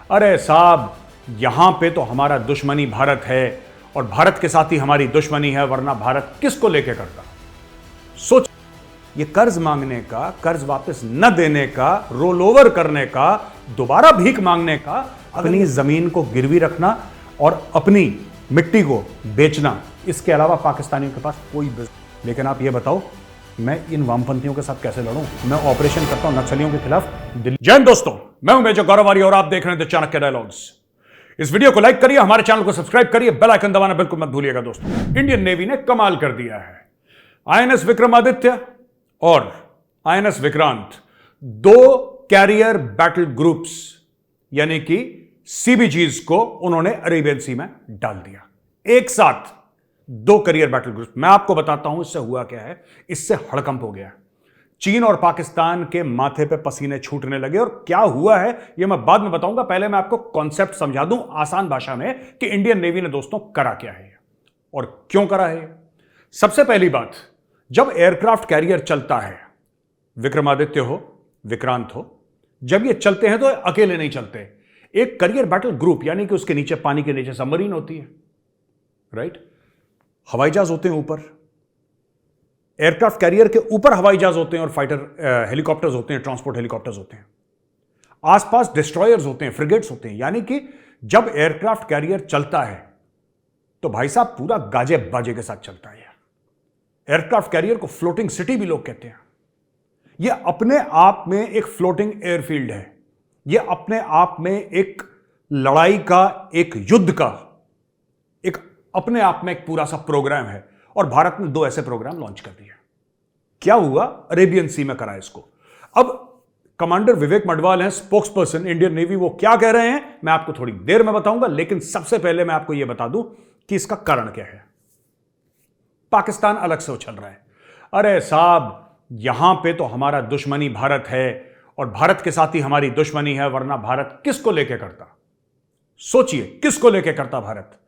अरे साहब, यहां पे तो हमारा दुश्मनी भारत है और भारत के साथ ही हमारी दुश्मनी है, वरना भारत किसको लेके करता। सोच, ये कर्ज मांगने का, कर्ज वापस न देने का, रोल ओवर करने का, दोबारा भीख मांगने का, अपनी जमीन को गिरवी रखना और अपनी मिट्टी को बेचना, इसके अलावा पाकिस्तानियों के पास कोई बिजनेस। लेकिन आप ये बताओ, मैं इन वामपंथियों के साथ कैसे लड़ूं? मैं ऑपरेशन करता हूं नक्सलियों के खिलाफ दिल्ली। जय हिंद दोस्तों, मैं हूं मेजर गौरव आर्य और आप देख रहे हैं द चाणक्य डायलॉग्स। इस वीडियो को लाइक करिए, हमारे चैनल को सब्सक्राइब करिए, बेल आइकन दबाना बिल्कुल मत भूलिएगा दोस्तों। इंडियन नेवी ने कमाल कर दिया है। आईएनएस विक्रमादित्य और आईएनएस विक्रांत, दो कैरियर बैटल ग्रुप्स यानी कि सीबीजीज को उन्होंने अरेबियन सी में डाल दिया। एक साथ दो कैरियर बैटल ग्रुप। मैं आपको बताता हूं इससे हुआ क्या है। इससे हड़कंप हो गया। चीन और पाकिस्तान के माथे पे पसीने छूटने लगे और क्या हुआ है यह मैं बाद में बताऊंगा। पहले मैं आपको कॉन्सेप्ट समझा दूं आसान भाषा में कि इंडियन नेवी ने दोस्तों करा क्या है और क्यों करा है। सबसे पहली बात, जब एयरक्राफ्ट कैरियर चलता है, विक्रमादित्य हो, विक्रांत हो, जब ये चलते हैं तो अकेले नहीं चलते। एक कैरियर बैटल ग्रुप यानी कि उसके नीचे, पानी के नीचे सबमरीन होती है, राइट। हवाई जहाज होते हैं ऊपर, एयरक्राफ्ट कैरियर के ऊपर हवाई जहाज होते हैं और फाइटर हेलीकॉप्टर्स होते हैं, ट्रांसपोर्ट हेलीकॉप्टर्स होते हैं। आसपास डिस्ट्रॉयर्स होते हैं, फ्रिगेट्स होते हैं। यानी कि जब एयरक्राफ्ट कैरियर चलता है तो भाई साहब पूरा गाजे बाजे के साथ चलता है। एयरक्राफ्ट कैरियर को फ्लोटिंग सिटी भी लोग कहते हैं। यह अपने आप में एक फ्लोटिंग एयरफील्ड है। यह अपने आप में एक लड़ाई का, एक युद्ध का, एक अपने आप में एक पूरा सा प्रोग्राम है। और भारत ने दो ऐसे प्रोग्राम लॉन्च कर दिया। क्या हुआ? अरेबियन सी में करा इसको। अब कमांडर विवेक मडवाल हैं, स्पोक्स पर्सन इंडियन नेवी, वो क्या कह रहे हैं मैं आपको थोड़ी देर में बताऊंगा। लेकिन सबसे पहले मैं आपको यह बता दूं कि इसका कारण क्या है। पाकिस्तान अलग से उछल रहा है। अरे साहब, यहां पे तो हमारा दुश्मनी भारत है और भारत के साथ ही हमारी दुश्मनी है, वरना भारत किसको लेके करता। सोचिए, किसको लेके करता भारत?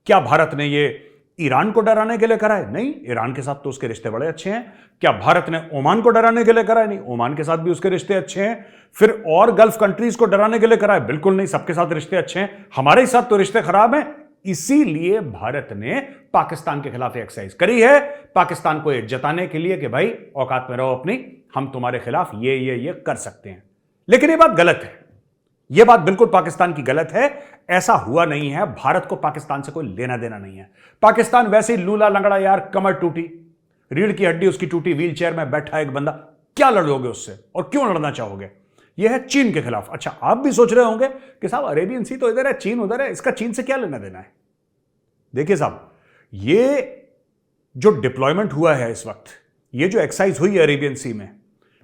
क्या भारत ने ये ईरान को डराने के लिए करा है? नहीं, ईरान के साथ तो उसके रिश्ते बड़े अच्छे हैं। क्या भारत ने ओमान को डराने के लिए करा है? नहीं, ओमान के साथ भी उसके रिश्ते अच्छे हैं। फिर और गल्फ कंट्रीज को डराने के लिए करा है? बिल्कुल नहीं, सबके साथ रिश्ते अच्छे हैं। हमारे साथ तो रिश्ते खराब हैं। इसीलिए भारत ने पाकिस्तान के खिलाफ एक्सरसाइज करी है, पाकिस्तान को जताने के लिए कि भाई औकात में रहो अपनी, हम तुम्हारे खिलाफ ये कर सकते हैं। लेकिन यह बात गलत है। यह बात बिल्कुल पाकिस्तान की गलत है। ऐसा हुआ नहीं है। भारत को पाकिस्तान से कोई लेना देना नहीं है। पाकिस्तान वैसे ही लूला लंगड़ा यार, कमर टूटी, रीढ़ की हड्डी उसकी टूटी, व्हील चेयर में बैठा एक बंदा, क्या लड़ोगे उससे और क्यों लड़ना चाहोगे? यह है चीन के खिलाफ। अच्छा, आप भी सोच रहे होंगे कि साहब अरेबियन सी तो इधर है, चीन उधर है, इसका चीन से क्या लेना देना है? देखिए साहब, ये जो डिप्लॉयमेंट हुआ है इस वक्त, ये जो एक्सरसाइज हुई है अरेबियन सी में,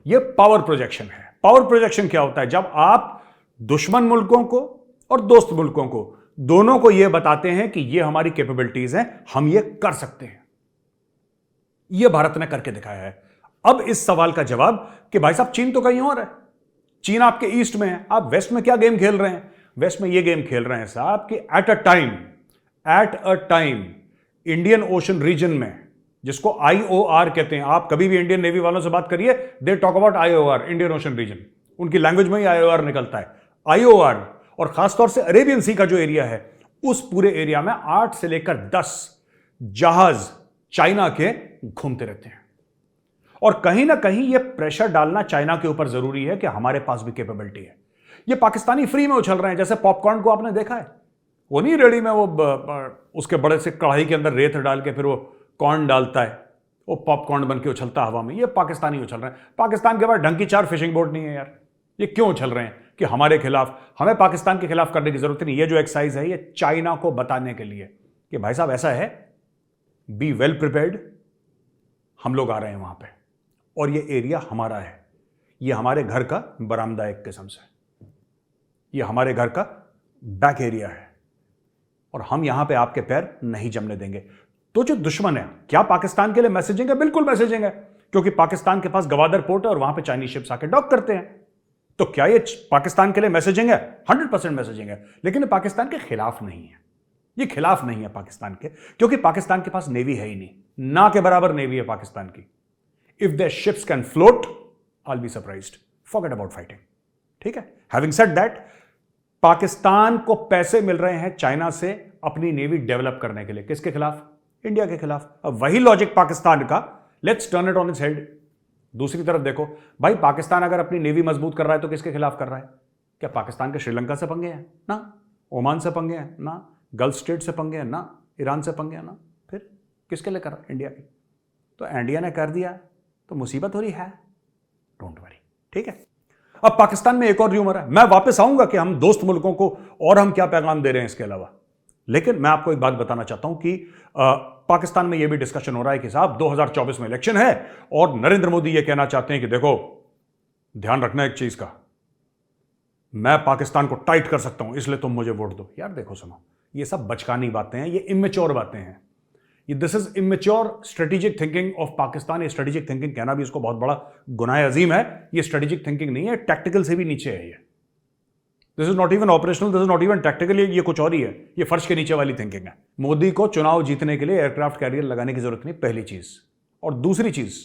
यह पावर प्रोजेक्शन है। पावर प्रोजेक्शन क्या होता है? जब आप दुश्मन मुल्कों को और दोस्त मुल्कों को, दोनों को यह बताते हैं कि यह हमारी कैपेबिलिटीज हैं, हम यह कर सकते हैं। यह भारत ने करके दिखाया है। अब इस सवाल का जवाब कि भाई साहब चीन तो कहीं और है, चीन आपके ईस्ट में है, आप वेस्ट में क्या गेम खेल रहे हैं? वेस्ट में यह गेम खेल रहे हैं साहब कि at a time Indian Ocean region में, जिसको आईओआर कहते हैं, आप कभी भी इंडियन नेवी वालों से बात करिए, they talk about IOR, Indian Ocean region, उनकी लैंग्वेज में ही आईओआर निकलता है। आईओआर और खासतौर से अरेबियन सी का जो एरिया है, उस पूरे एरिया में 8 से लेकर 10 जहाज चाइना के घूमते रहते हैं। और कहीं ना कहीं यह प्रेशर डालना चाइना के ऊपर जरूरी है कि हमारे पास भी कैपेबिलिटी है। ये पाकिस्तानी फ्री में उछल रहे हैं। जैसे पॉपकॉर्न को आपने देखा है, वो नहीं रेडी में वो उसके बड़े से कढ़ाई के अंदर रेत डाल के फिर वो कॉर्न डालता है, वो पॉपकॉर्न बन के उछलता हवा में। ये पाकिस्तानी उछल रहे हैं। पाकिस्तान के पास ढंग की 4 फिशिंग बोट नहीं है यार। ये क्यों उछल रहे हैं कि हमारे खिलाफ, हमें पाकिस्तान के खिलाफ करने की जरूरत नहीं। ये जो एक्सरसाइज है, ये चाइना को बताने के लिए कि भाई साहब ऐसा है, बी वेल प्रिपेयर्ड, हम लोग आ रहे हैं वहां पे और ये एरिया हमारा है। ये हमारे घर का बरामदा एक किस्म से, ये हमारे घर का बैक एरिया है और हम यहां पे आपके पैर नहीं जमने देंगे। तो जो दुश्मन है, क्या पाकिस्तान के लिए मैसेजिंग है? बिल्कुल मैसेजिंग है, क्योंकि पाकिस्तान के पास गवादर पोर्ट है और वहां पे चाइनीज शिप्स आके डॉक करते हैं। तो क्या ये पाकिस्तान के लिए मैसेजिंग है? 100% मैसेजिंग है। लेकिन ये पाकिस्तान के खिलाफ नहीं है। ये खिलाफ नहीं है पाकिस्तान के, क्योंकि पाकिस्तान के पास नेवी है ही नहीं, ना के बराबर नेवी है पाकिस्तान की। If their ships can float, I will be surprised, forget about fighting. ठीक है, हैविंग सेड दैट, पाकिस्तान को पैसे मिल रहे हैं चाइना से अपनी नेवी डेवलप करने के लिए। किसके खिलाफ? इंडिया के खिलाफ। अब वही लॉजिक पाकिस्तान का, let's turn it on its head. दूसरी तरफ देखो भाई, पाकिस्तान अगर अपनी नेवी मजबूत कर रहा है तो किसके खिलाफ कर रहा है? क्या पाकिस्तान के श्रीलंका से पंगे हैं? ना। ओमान से पंगे हैं? ना। गल्फ स्टेट से पंगे हैं? ना। ईरान से पंगे हैं? ना। फिर किसके लिए कर रहा है? इंडिया की। तो इंडिया ने कर दिया तो मुसीबत हो रही है, डोंट वरी, ठीक है। अब पाकिस्तान में एक और र्यूमर है, मैं वापस आऊंगा कि हम दोस्त मुल्कों को और हम क्या पैगाम दे रहे हैं इसके अलावा, लेकिन मैं आपको एक बात बताना चाहता हूं कि पाकिस्तान में यह भी डिस्कशन हो रहा है कि साहब 2024 में इलेक्शन है और नरेंद्र मोदी यह कहना चाहते हैं कि देखो ध्यान रखना एक चीज का, मैं पाकिस्तान को टाइट कर सकता हूं इसलिए तुम मुझे वोट दो। यार देखो सुनो, ये सब बचकानी बातें हैं, ये इमेच्योर बातें हैं, ये this is immature strategic thinking of Pakistan. ये स्ट्रेटेजिक थिंकिंग कहना भी इसको बहुत बड़ा गुनाह अजीम है। ये स्ट्रेटेजिक थिंकिंग नहीं है, टैक्टिकल से भी नीचे है ये। This is not even operational, this is not even tactical, ये कुछ और ही है, ये फर्श के नीचे वाली थिंकिंग है। मोदी को चुनाव जीतने के लिए एयरक्राफ्ट कैरियर लगाने की जरूरत नहीं, पहली चीज। और दूसरी चीज,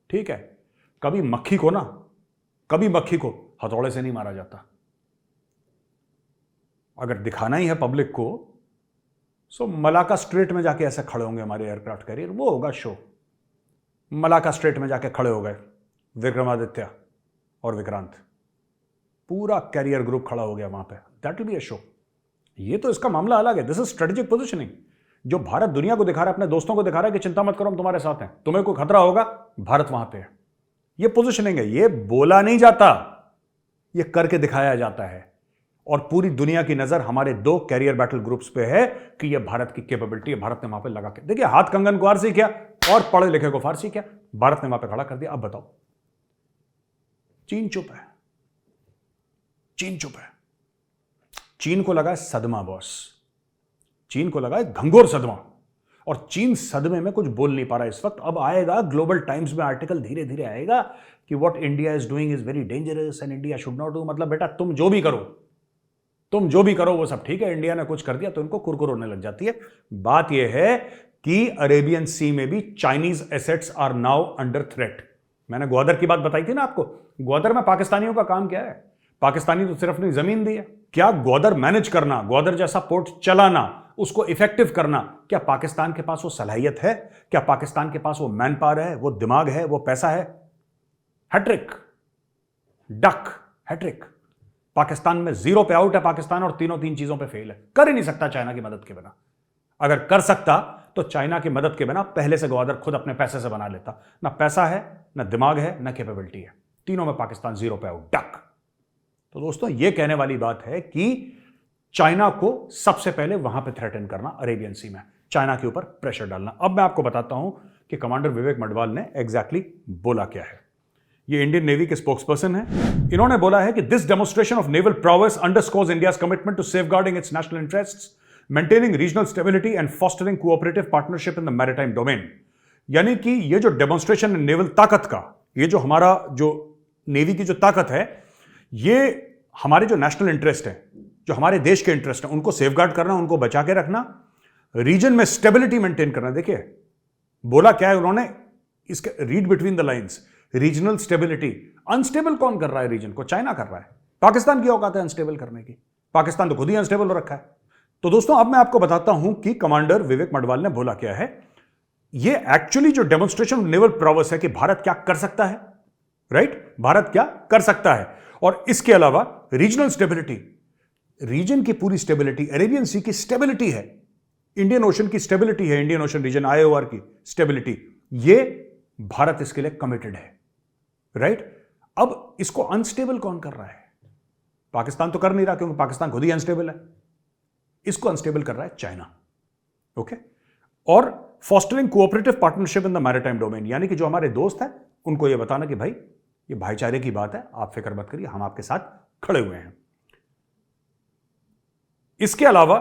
ठीक है, कभी मक्खी को हथौड़े से नहीं मारा जाता। अगर दिखाना ही है पब्लिक को, सो मलाका स्ट्रेट में जाके ऐसे खड़े होंगे हमारे एयरक्राफ्ट कैरियर, वो होगा शो। मलाका स्ट्रेट में जाके खड़े हो गए विक्रमादित्य और विक्रांत, पूरा कैरियर ग्रुप खड़ा हो गया वहां पे, that will be a show. ये तो इसका मामला अलग है, दिस इज स्ट्रेटेजिक पोजिशनिंग। जो भारत दुनिया को दिखा रहा है, अपने दोस्तों को दिखा रहा है कि चिंता मत करो हम तुम्हारे साथ हैं, तुम्हें कोई खतरा होगा भारत वहां पे है। ये पोजिशनिंग है, ये बोला नहीं जाता, ये करके दिखाया जाता है। और पूरी दुनिया की नजर हमारे 2 कैरियर बैटल ग्रुप्स पे है कि ये भारत की कैपेबिलिटी है। भारत ने वहां पे लगा के देखिए, हाथ कंगन को फारसी किया और पढ़े लिखे को फारसी किया, भारत ने वहां पे खड़ा कर दिया। अब बताओ, चीन चुप है, चीन चुप है। चीन को लगा है सदमा बॉस, चीन को लगा है घंघोर सदमा, और चीन सदमे में कुछ बोल नहीं पा रहा इस वक्त। अब आएगा ग्लोबल टाइम्स में आर्टिकल, धीरे धीरे आएगा कि what India is doing is very dangerous and India should not do. मतलब बेटा तुम जो भी करो वो सब ठीक है, इंडिया ने कुछ कर दिया तो इनको कुरकुर होने लग जाती है। बात यह है कि अरेबियन सी में भी Chinese assets are now under threat. मैंने ग्वादर की बात बताई थी ना आपको, ग्वादर में पाकिस्तानियों का काम क्या है? पाकिस्तानी तो सिर्फ अपनी जमीन दी है। क्या ग्वादर मैनेज करना, ग्वादर जैसा पोर्ट चलाना, उसको इफेक्टिव करना, क्या पाकिस्तान के पास वो सलाहियत है? क्या पाकिस्तान के पास वो मैन पावर है, वो दिमाग है, वो पैसा है? Hat trick, duck, hat trick. पाकिस्तान में 0 पे आउट है पाकिस्तान, और तीनों 3 चीजों पे फेल है। कर ही नहीं सकता चाइना की मदद के बिना। अगर कर सकता तो चाइना की मदद के बिना पहले से ग्वादर खुद अपने पैसे से बना लेता। ना पैसा है, ना दिमाग है, ना कैपेबिलिटी है। तीनों में पाकिस्तान 0 पे आउट, डक। तो दोस्तों ये कहने वाली बात है कि चाइना को सबसे पहले वहां पे थ्रेटन करना, अरेबियन सी में चाइना के ऊपर प्रेशर डालना। अब मैं आपको बताता हूं कि कमांडर विवेक मडवाल ने एग्जैक्टली बोला क्या है। ये इंडियन नेवी के स्पोक्सपर्सन है। इन्होंने बोला है कि this demonstration of naval prowess underscores India's commitment to safeguarding its national interests, maintaining regional stability and fostering cooperative partnership in the maritime domain. यानी कि ये जो डेमोन्स्ट्रेशन नेवल ताकत का, ये जो हमारा जो नेवी की जो ताकत है, ये हमारे जो नेशनल इंटरेस्ट है, जो हमारे देश के इंटरेस्ट है, उनको सेफगार्ड करना, उनको बचा के रखना, रीजन में स्टेबिलिटी मेंटेन करना। देखिए बोला क्या है उन्होंने, इसके read between the lines, regional stability. Unstable कौन कर रहा है रीजन को? चाइना कर रहा है। पाकिस्तान की औकात है अनस्टेबल करने की? पाकिस्तान तो खुद ही अनस्टेबल हो रखा है। तो दोस्तों अब मैं आपको बताता हूं कि कमांडर विवेक मडवाल ने बोला क्या है। ये एक्चुअली जो डेमोन्स्ट्रेशन नेवल प्रोवेस है कि भारत क्या कर सकता है, राइट? भारत क्या कर सकता है, और इसके अलावा रीजनल स्टेबिलिटी, रीजन की पूरी स्टेबिलिटी, अरेबियन सी की स्टेबिलिटी है, इंडियन ओशन की स्टेबिलिटी है, इंडियन ओशन रीजन IOR की स्टेबिलिटी, ये भारत इसके लिए कमिटेड है, राइट? अब इसको अनस्टेबल कौन कर रहा है? पाकिस्तान तो कर नहीं रहा क्योंकि पाकिस्तान खुद ही अनस्टेबल है। इसको अनस्टेबल कर रहा है चाइना, ओके? और fostering cooperative partnership in the maritime domain, यानी कि जो हमारे दोस्त हैं उनको यह बताना कि भाई ये भाईचारे की बात है, आप फिक्र मत करिए, हम आपके साथ खड़े हुए हैं। इसके अलावा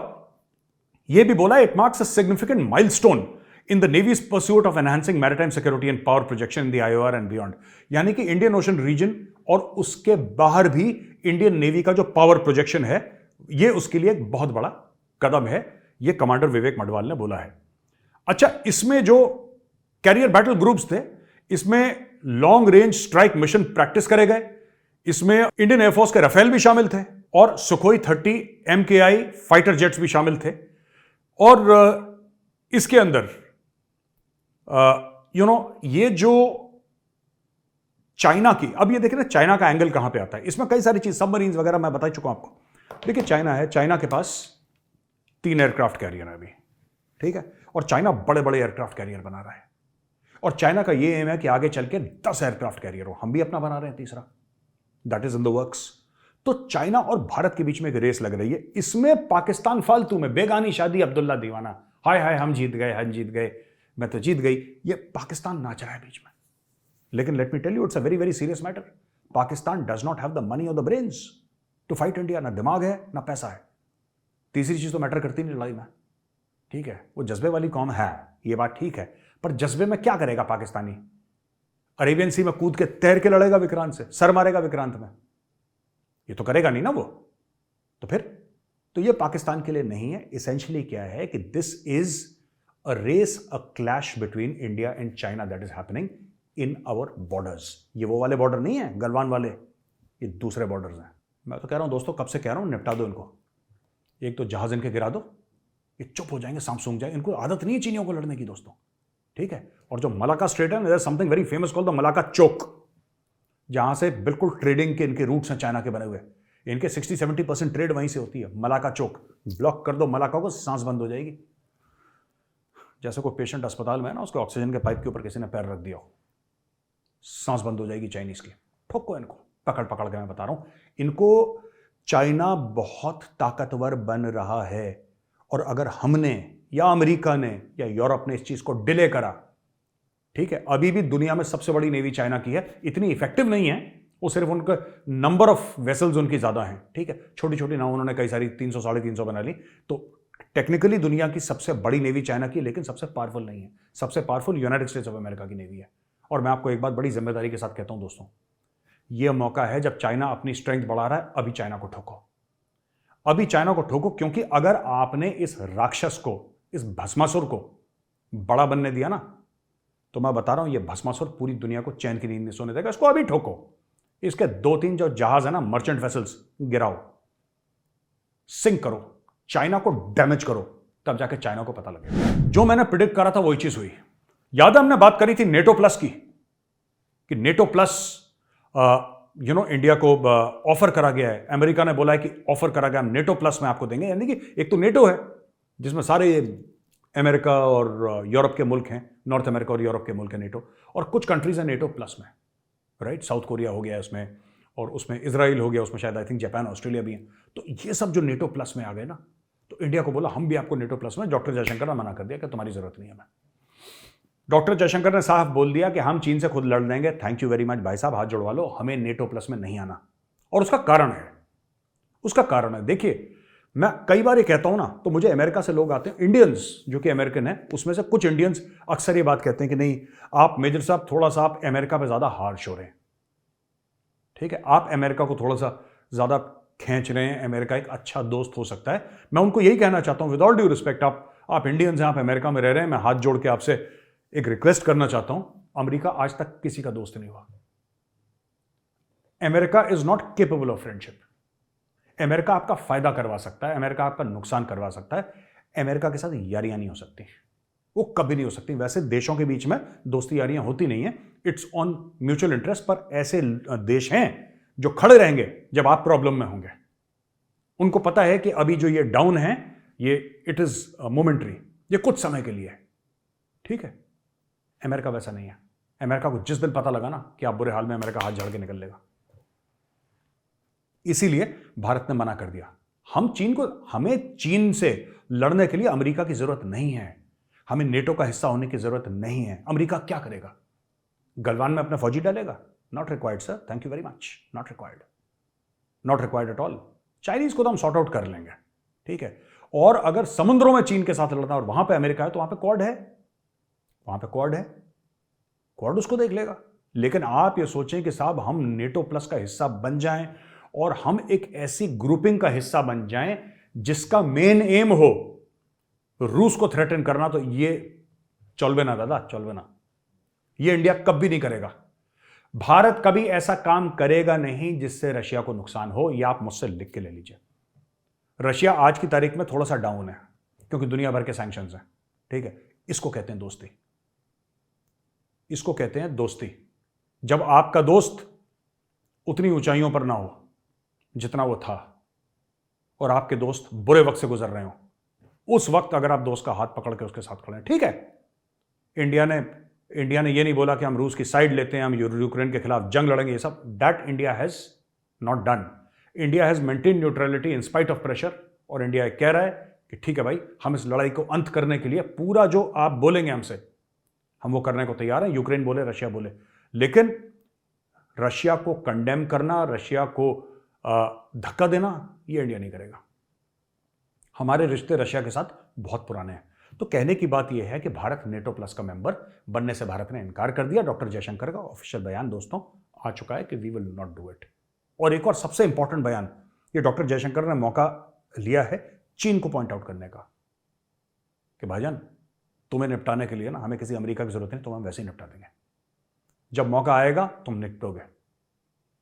यह भी बोला, it marks a significant milestone in the Navy's pursuit of enhancing maritime security and power projection in the IOR and beyond। यानी कि इंडियन ओशन रीजन और उसके बाहर भी इंडियन नेवी का जो पावर प्रोजेक्शन है, ये उसके लिए एक बहुत बड़ा कदम है, ये कमांडर विवेक मडवाल ने बोला है। अच्छा, इसमें जो कैरियर बैटल ग्रुप्स थे, इसमें long range strike mission practice करे गए, इसमें इंडियन एयरफोर्स के राफेल भी शामिल थे, और सुखोई 30 MKI फाइटर जेट्स भी शामिल थे। और इसके अंदर ये जो चाइना की, अब ये देखिए ना चाइना का एंगल कहां पे आता है, इसमें कई सारी चीज, सबमरीन्स वगैरह मैं बता चुका हूं आपको। देखिए चाइना है, चाइना के पास 3 एयरक्राफ्ट कैरियर है अभी, ठीक है, और चाइना बड़े बड़े एयरक्राफ्ट कैरियर बना रहा है, और चाइना का ये एम है कि आगे चल के 10 एयरक्राफ्ट कैरियर हो। हम भी अपना बना रहे हैं तीसरा, that is in the works. तो चाइना और भारत के बीच में एक रेस लग रही है, इसमें पाकिस्तान फालतू में, बेगानी शादी अब्दुल्ला दीवाना, हाय हाय हम जीत गए, मैं तो जीत गई, ये पाकिस्तान नाच रहा है बीच में। लेकिन let me tell you, it's a very very serious matter. Pakistan does not have the money और the brains to fight India. ना दिमाग है ना पैसा है, तीसरी चीज तो मैटर करती नहीं लड़ाई में, ठीक है। वो जज्बे वाली कौम है, ये बात ठीक है, पर जज्बे में क्या करेगा पाकिस्तानी? अरेबियन सी में कूद के तैर के लड़ेगा विक्रांत से, सर मारेगा विक्रांत में? ये तो करेगा नहीं ना वो। तो फिर तो ये पाकिस्तान के लिए नहीं है। इसेंशियली क्या है कि this is a race, a clash between India and China that is happening in our borders. ये वो वाले बॉर्डर नहीं है गलवान वाले, ये दूसरे बॉर्डर्स हैं। मैं तो कह रहा हूं दोस्तों, कब से कह रहा हूं, निपटा दो इनको। एक तो जहाज इनके गिरा दो, ये चुप हो जाएंगे, सांप सूंघ जाएंगे। इनको आदत नहीं है चीनियों को लड़ने की दोस्तों, ठीक है। और जो मलाका स्ट्रेट है, there is something very famous called the Malacca choke, जहां से बिल्कुल ट्रेडिंग के इनके रूट्स हैं चाइना के बने हुए। इनके 60-70% ट्रेड वहीं से होती है। मलाका चोक ब्लॉक कर दो मलाका को, सांस बंद हो जाएगी। जैसे कोई पेशेंट अस्पताल में है ना, उसके ऑक्सीजन के पाइप के ऊपर किसी ने पैर रख दिया हो, सांस बंद हो जाएगी चाइनीज की। ठोको इनको, पकड़ पकड़ के मैं बता रहा हूं इनको। चाइना बहुत ताकतवर बन रहा है, और अगर हमने या अमेरिका ने या यूरोप ने इस चीज को डिले करा, ठीक है, अभी भी दुनिया में सबसे बड़ी नेवी चाइना की है। इतनी इफेक्टिव नहीं है वो, सिर्फ उनका नंबर ऑफ वेसल्स उनकी ज्यादा हैं, ठीक है। छोटी छोटी नाव उन्होंने कई सारी 300-350 बना ली, तो टेक्निकली दुनिया की सबसे बड़ी नेवी चाइना की, लेकिन सबसे पावरफुल नहीं है। सबसे powerful United states of America की नेवी है। और मैं आपको एक बात बड़ी जिम्मेदारी के साथ कहता हूं दोस्तों, यह मौका है जब चाइना अपनी स्ट्रेंथ बढ़ा रहा है, अभी चाइना को ठोको, अभी चाइना को ठोको। क्योंकि अगर आपने इस राक्षस को, इस भस्मासुर को बड़ा बनने दिया ना, तो मैं बता रहा हूं यह भस्मासुर पूरी दुनिया को चैन की नींद नहीं सोने देगा। इसको अभी ठोको। इसके 2-3 जो जहाज है ना, मर्चेंट वेसल्स, गिराओ, सिंक करो, चाइना को डैमेज करो, तब जाके चाइना को पता लगेगा। जो मैंने प्रिडिक्ट करा था वही चीज हुई। याद है हमने बात करी थी नेटो प्लस की, कि नेटो प्लस इंडिया को ऑफर करा गया है। अमेरिका ने बोला है कि ऑफर करा गया, हम नेटो प्लस में आपको देंगे। यानी कि एक तो नेटो है जिसमें सारे अमेरिका और यूरोप के मुल्क हैं, नॉर्थ अमेरिका और यूरोप के मुल्क हैं नेटो, और कुछ कंट्रीज हैं नेटो प्लस में, राइट। साउथ कोरिया हो गया उसमें, और उसमें इजराइल हो गया, उसमें शायद आई थिंक जापान ऑस्ट्रेलिया भी है। तो ये सब जो नेटो प्लस में आ गए ना, तो इंडिया को बोला हम भी आपको नेटो प्लस में। डॉक्टर जयशंकर ने मना कर दिया कि तुम्हारी जरूरत नहीं है। मैं डॉक्टर जयशंकर ने साफ बोल दिया कि हम चीन से खुद लड़ लेंगे, थैंक यू वेरी मच भाई साहब, हाथ जुड़वा लो, हमें नेटो प्लस में नहीं आना। और उसका कारण है, देखिए मैं कई बार ये कहता हूं ना, तो मुझे अमेरिका से लोग आते हैं, इंडियंस जो कि अमेरिकन है, उसमें से कुछ इंडियंस अक्सर ये बात कहते हैं कि नहीं आप मेजर साहब थोड़ा सा आप अमेरिका पे ज्यादा हार्श हो रहे हैं, ठीक है, आप अमेरिका को थोड़ा सा ज्यादा खींच रहे हैं, अमेरिका एक अच्छा दोस्त हो सकता है। मैं उनको यही कहना चाहता हूं, विद ऑल ड्यू रिस्पेक्ट, आप इंडियंस हैं, आप अमेरिका में रह रहे हैं, मैं हाथ जोड़ के आपसे एक रिक्वेस्ट करना चाहता हूं, अमेरिका आज तक किसी का दोस्त नहीं हुआ। America is not capable of friendship. America आपका फायदा करवा सकता है, अमेरिका आपका नुकसान करवा सकता है। अमेरिका के साथ यारियां नहीं हो सकती, वो कभी नहीं हो सकती। वैसे देशों के बीच में दोस्ती यारियां होती नहीं है, इट्स ऑन म्यूचुअल इंटरेस्ट। पर ऐसे देश हैं जो खड़े रहेंगे जब आप प्रॉब्लम में होंगे। उनको पता है कि अभी जो ये डाउन है, ये इट इज मोमेंटरी, ये कुछ समय के लिए है, ठीक है। अमेरिका वैसा नहीं है। अमेरिका को जिस दिन पता लगा ना कि आप बुरे हाल में, अमेरिका हाथ झाड़ के निकल लेगा। इसीलिए भारत ने मना कर दिया। हमें चीन से लड़ने के लिए अमेरिका की जरूरत नहीं है, हमें नेटो का हिस्सा होने की जरूरत नहीं है। अमेरिका क्या करेगा? गलवान में अपना फौजी डालेगा? Not required sir, thank you very much, not required at all. Chinese को तो हम सॉर्ट आउट कर लेंगे, ठीक है। और अगर समुद्रों में चीन के साथ लड़ना और वहां पे अमेरिका है, तो वहां पे क्वाड उसको देख लेगा। लेकिन आप ये सोचें कि साहब हम नेटो प्लस का हिस्सा बन जाएं और हम एक ऐसी ग्रुपिंग का हिस्सा बन जाएं जिसका मेन एम हो रूस को थ्रेटन करना, तो ये चलवे ना दादा, चलवे ना। ये इंडिया कभी नहीं करेगा। भारत कभी ऐसा काम करेगा नहीं जिससे रशिया को नुकसान हो, यह आप मुझसे लिख के ले लीजिए। रशिया आज की तारीख में थोड़ा सा डाउन है क्योंकि दुनिया भर के सैंक्शंस हैं, ठीक है। इसको कहते हैं दोस्ती, इसको कहते हैं दोस्ती। जब आपका दोस्त उतनी ऊंचाइयों पर ना हो जितना वो था और आपके दोस्त बुरे वक्त से गुजर रहे हो, उस वक्त अगर आप दोस्त का हाथ पकड़ के उसके साथ खड़े हैं, ठीक है। इंडिया ने ये नहीं बोला कि हम रूस की साइड लेते हैं, हम यूक्रेन के खिलाफ जंग लड़ेंगे, ये सब that India has not done. India has maintain neutrality in spite of pressure, और इंडिया कह रहा है कि ठीक है भाई, हम इस लड़ाई को अंत करने के लिए पूरा जो आप बोलेंगे हमसे, हम वो करने को तैयार हैं। यूक्रेन बोले, रशिया बोले, लेकिन रशिया को कंडेम करना, रशिया को धक्का देना, ये इंडिया नहीं करेगा। हमारे रिश्ते रशिया के साथ बहुत पुराने हैं। तो कहने की बात यह है कि भारत नेटो प्लस का मेंबर बनने से भारत ने इनकार कर दिया। डॉक्टर जयशंकर का ऑफिशियल बयान दोस्तों आ चुका है कि we will not do it. और एक और सबसे इंपॉर्टेंट बयान, ये डॉक्टर जयशंकर ने मौका लिया है चीन को पॉइंट आउट करने का कि भाईजान, तुम्हें निपटाने के लिए ना हमें किसी अमेरिका की जरूरत नहीं, तुम्हें हम वैसे ही निपटा देंगे। जब मौका आएगा तुम निपटोगे।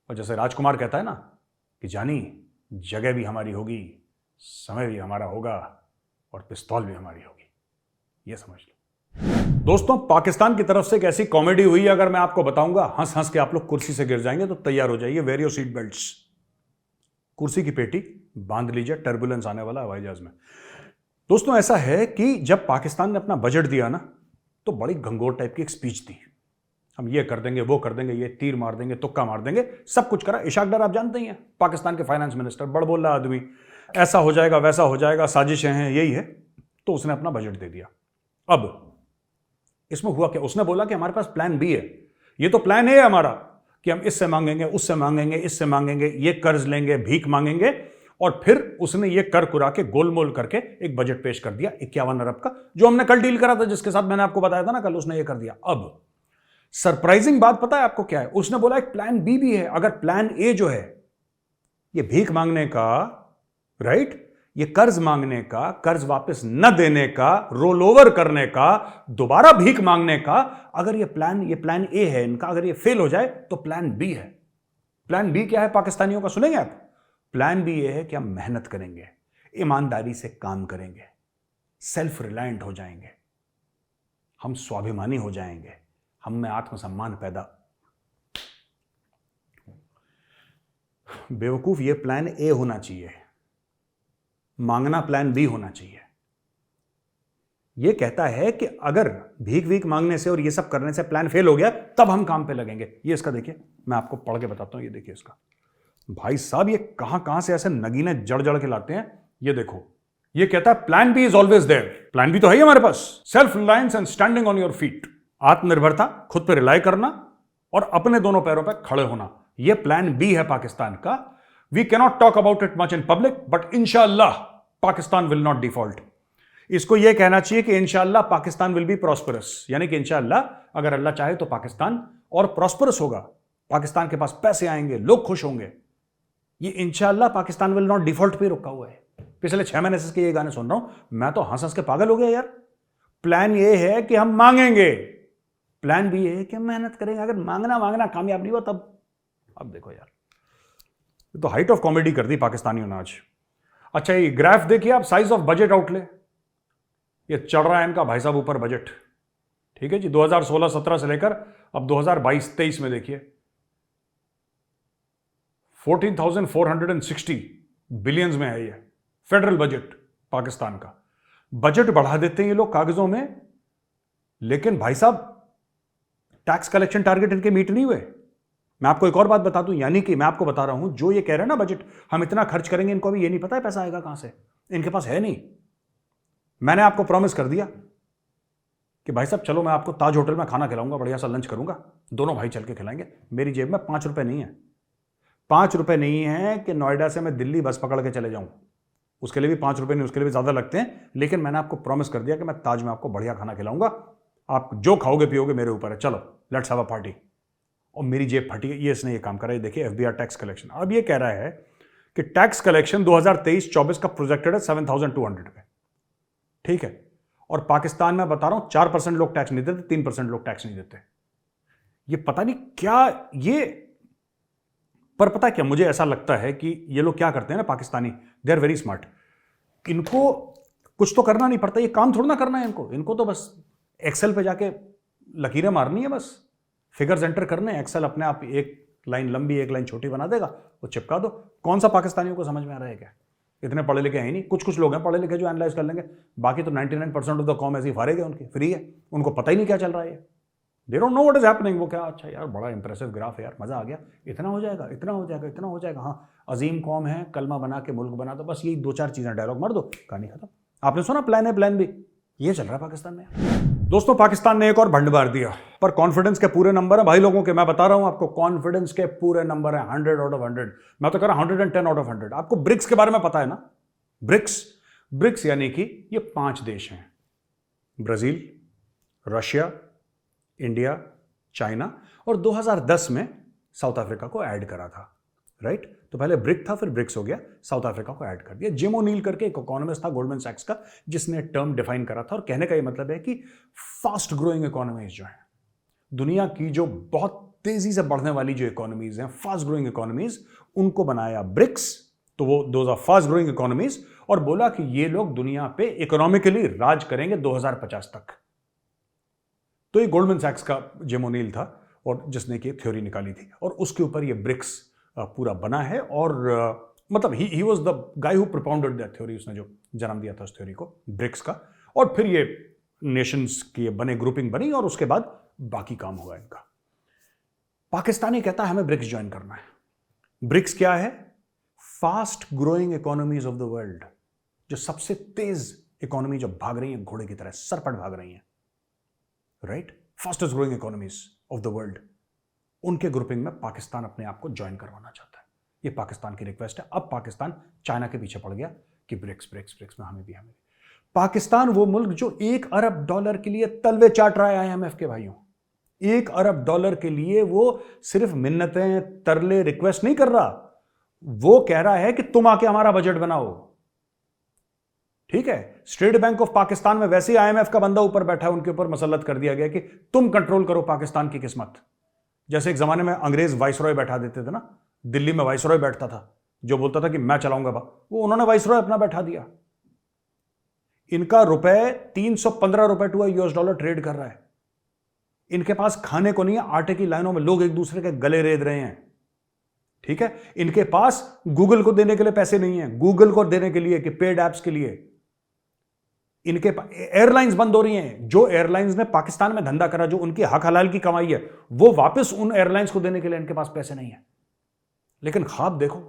और जैसे राजकुमार कहता है ना कि जानी, जगह भी हमारी होगी, समय भी हमारा होगा, और पिस्तौल भी हमारी होगी, ये समझ लो। दोस्तों, पाकिस्तान की तरफ से एक ऐसी कॉमेडी हुई, अगर मैं आपको बताऊंगा हंस हंस के आप लोग कुर्सी से गिर जाएंगे, तो तैयार हो जाइए, वेयर योर सीट बेल्ट्स। कुर्सी की पेटी बांध लीजिए, टर्बुलेंस आने वाला हवाई जहाज में। दोस्तों, ऐसा है कि जब पाकिस्तान ने अपना बजट दिया ना, तो बड़ी घंघोर टाइप की एक स्पीच दी, हम ये कर देंगे, वो कर देंगे, ये तीर मार देंगे, तुक्का मार देंगे, सब कुछ करा। इशाक डार आप जानते ही हैं, पाकिस्तान के फाइनेंस मिनिस्टर, बड़ बोला आदमी, ऐसा हो जाएगा, वैसा हो जाएगा, साजिशें हैं, यही है। तो उसने अपना बजट दे दिया। अब इसमें हुआ क्या, उसने बोला कि हमारे पास प्लान बी है, ये तो प्लान ए है हमारा कि हम इससे मांगेंगे, उससे मांगेंगे, इससे मांगेंगे, ये कर्ज लेंगे, भीख मांगेंगे, और फिर उसने ये कर कुरा के गोलमोल करके एक बजट पेश कर दिया 51 अरब का, जो हमने कल डील करा था, जिसके साथ मैंने आपको बताया था ना कल, उसने ये कर दिया। अब सरप्राइजिंग बात पता है आपको क्या है, उसने बोला एक प्लान बी भी है। अगर प्लान ए जो है, ये भीख मांगने का, राइट, ये कर्ज मांगने का, कर्ज वापस न देने का, रोल ओवर करने का, दोबारा भीख मांगने का, अगर ये प्लान ए है इनका, अगर ये फेल हो जाए तो प्लान बी है। प्लान बी क्या है पाकिस्तानियों का, सुनेंगे आप? प्लान बी ये है कि हम मेहनत करेंगे, ईमानदारी से काम करेंगे, सेल्फ रिलायंट हो जाएंगे, हम स्वाभिमानी हो जाएंगे, हम में आत्मसम्मान पैदा। बेवकूफ, ये प्लान ए होना चाहिए, मांगना प्लान बी होना चाहिए। ये कहता है कि अगर भीख भीख मांगने से और ये सब करने से प्लान फेल हो गया, तब हम काम पे लगेंगे। ये इसका देखिए, मैं आपको पढ़ के बताता हूं, ये देखिए इसका। भाई साहब, ये कहां से ऐसे नगीने जड़ जड़ के लाते हैं। ये देखो, ये कहता है plan B is always there. Plan B तो है ही हमारे पास, self reliance and standing on your feet, आत्मनिर्भरता, खुद पे रिलाई करना और अपने दोनों पैरों पर खड़े होना, ये प्लान बी है पाकिस्तान का। We cannot talk about it much in public, but इंशाअल्लाह पाकिस्तान विल नॉट डिफॉल्ट। इसको यह कहना चाहिए कि इंशाअल्लाह पाकिस्तान विल बी प्रॉस्परस, यानी कि इंशाअल्लाह अगर अल्लाह चाहे तो पाकिस्तान और प्रॉस्परस होगा, पाकिस्तान के पास पैसे आएंगे, लोग खुश होंगे। ये इंशाअल्लाह पाकिस्तान विल नॉट डिफॉल्ट पे रुका हुआ है। पिछले 6 महीने से ये गाने सुन रहा हूं, मैं तो हंस हंस के पागल हो गया यार। प्लान ये है कि हम मांगेंगे, प्लान भी है कि हम मेहनत करेंगे। अगर मांगना कामयाब नहीं हुआ तब, अब देखो यार, ये तो हाइट ऑफ कॉमेडी कर दी पाकिस्तानियों ने आज। अच्छा, ये ग्राफ देखिए आप, साइज ऑफ बजट आउटले, ये चढ़ रहा है इनका भाई साहब ऊपर बजट, ठीक है जी। 2016-17 से लेकर अब 2022-23 में देखिए 14,460 बिलियंस में है ये फेडरल बजट पाकिस्तान का। बजट बढ़ा देते हैं ये लोग कागजों में, लेकिन भाई साहब टैक्स कलेक्शन टारगेट इनके मीट नहीं हुए। मैं आपको एक और बात बता दूं, यानी कि मैं आपको बता रहा हूं, जो ये कह रहे हैं ना बजट हम इतना खर्च करेंगे, इनको अभी ये नहीं पता है पैसा आएगा कहां से, इनके पास है नहीं। मैंने आपको प्रॉमिस कर दिया कि भाई साहब चलो मैं आपको ताज होटल में खाना खिलाऊंगा, बढ़िया सा लंच करूंगा, दोनों भाई चल के खिलाएंगे। मेरी जेब में 5 रुपए नहीं है, 5 रुपए नहीं है कि नोएडा से मैं दिल्ली बस पकड़ के चले जाऊं, उसके लिए भी 5 रुपए नहीं, उसके लिए भी ज्यादा लगते हैं। लेकिन मैंने आपको प्रॉमिस कर दिया कि मैं ताज में आपको बढ़िया खाना खिलाऊंगा, आप जो खाओगे पियोगे मेरे ऊपर है, चलो लेट्स हैव अ पार्टी। और मेरी जेब फटी है, ये इसने ये काम करा है। देखिए एफबीआर टैक्स कलेक्शन, अब ये कह रहा है कि टैक्स कलेक्शन 2023-24 का प्रोजेक्टेड है 7,200 पे, ठीक है। और पाकिस्तान में बता रहा हूं 4% लोग टैक्स नहीं देते, 3% लोग टैक्स नहीं देते। ये पता नहीं क्या ये, पर पता क्या मुझे ऐसा लगता है कि ये लोग क्या करते हैं ना Pakistani, they are very smart. इनको कुछ तो करना नहीं पड़ता, ये काम थोड़ा ना करना है इनको। इनको तो बस एक्सेल पे जाके लकीरें मारनी है, बस फिगर्स एंटर करने, एक्सेल अपने आप एक लाइन लंबी एक लाइन छोटी बना देगा, वो चिपका दो। कौन सा पाकिस्तानियों को समझ में आ रहा है क्या? इतने पढ़े लिखे हैं ही नहीं। कुछ कुछ लोग हैं पढ़े लिखे जो एनालाइज कर लेंगे, बाकी तो 99% ऑफ द कॉम ऐसी फारेग है उनकी, फ्री है, उनको पता ही नहीं क्या चल रहा है। They don't know what is happening. वो क्या, अच्छा यार बड़ा इंप्रेसिव ग्राफ है यार, मजा आ गया, इतना हो जाएगा, इतना हो जाएगा, इतना हो जाएगा, हाँ अजीम कौम है, कलमा बना के मुल्क बना दो, बस यही 2-4 चीजें डायलॉग मार दो, कहानी खत्म। आपने सुना प्लान है प्लान बी, ये चल रहा है पाकिस्तान में। दोस्तों पाकिस्तान ने एक और भंड मार दिया, पर कॉन्फिडेंस के पूरे नंबर है भाई लोगों के, मैं बता रहा हूं आपको, कॉन्फिडेंस के पूरे नंबर है 100 आउट ऑफ 100। मैं तो कह रहा हूं 110 आउट ऑफ 100। आपको ब्रिक्स के बारे में पता है ना? ब्रिक्स यानी कि ये 5 देश हैं, ब्राजील, रशिया, इंडिया, चाइना, और 2010 में साउथ अफ्रीका को ऐड करा था, राइट? तो पहले ब्रिक था, फिर ब्रिक्स हो गया, साउथ अफ्रीका को ऐड कर दिया। जिम ओनील करके एक इकोनॉमिस्ट था गोल्डमैन सैक्स का, जिसने टर्म डिफाइन करा था, और कहने का ये मतलब है कि फास्ट ग्रोइंग इकोनॉमीज जो है दुनिया की, जो बहुत तेजी से बढ़ने वाली जो इकोनॉमीज हैं, फास्ट ग्रोइंग इकोनॉमीज, उनको बनाया ब्रिक्स। तो वो those are fast growing economies, और बोला कि ये लोग दुनिया पे इकोनॉमिकली राज करेंगे 2050 तक। तो ये गोल्डमैन सैक्स का जिम ओनील था, और जिसने की थ्योरी निकाली थी, और उसके ऊपर ये ब्रिक्स पूरा बना है। और मतलब he was the guy who propounded that theory, उसने जो जन्म दिया था उस थ्योरी को, ब्रिक्स का। और फिर ये नेशंस के बने, ग्रुपिंग बनी, और उसके बाद बाकी काम हुआ इनका। पाकिस्तानी कहता है हमें ब्रिक्स ज्वाइन करना है। ब्रिक्स क्या है? Fast growing economies of the world, जो सबसे तेज इकोनॉमी जो भाग रही है घोड़े की तरह, सरपट भाग रही है, right? Fastest growing economies of the world, उनके ग्रुपिंग में पाकिस्तान अपने आप को ज्वाइन करवाना चाहता है। ये पाकिस्तान की रिक्वेस्ट है। अब पाकिस्तान चाइना के पीछे पड़ गया कि ब्रिक्स ब्रिक्स ब्रिक्स में हमें भी, हमें। पाकिस्तान वो मुल्क जो $1 अरब के लिए तलवे चाट रहा है आईएमएफ के भाइयों। $1 अरब के लिए वो सिर्फ मिन्नतें, तरले, रिक्वेस्ट नहीं कर रहा, वो कह रहा है कि तुम आके हमारा बजट बनाओ। ठीक है, स्टेट बैंक ऑफ पाकिस्तान में वैसे ही आईएमएफ का बंदा ऊपर बैठा है, उनके ऊपर मसल्लत कर दिया गया कि तुम कंट्रोल करो पाकिस्तान की किस्मत। जैसे एक जमाने में अंग्रेज वाइसरॉय बैठा देते थे ना, दिल्ली में वाइसरॉय बैठता था जो बोलता था कि मैं चलाऊंगा, वो उन्होंने वाइसरॉय अपना बैठा दिया। इनका रुपए $315 टू $1 ट्रेड कर रहा है। इनके पास खाने को नहीं है, आटे की लाइनों में लोग एक दूसरे के गले रेद रहे हैं। ठीक है, इनके पास गूगल को देने के लिए पैसे नहीं है, गूगल को देने के लिए कि पेड एप्स के लिए। इनके एयरलाइंस बंद हो रही हैं। जो एयरलाइंस ने पाकिस्तान में धंधा करा, जो उनकी हक हलाल की कमाई है, वो वापस उन एयरलाइंस को देने के लिए इनके पास पैसे नहीं है। लेकिन ख्वाब देखो,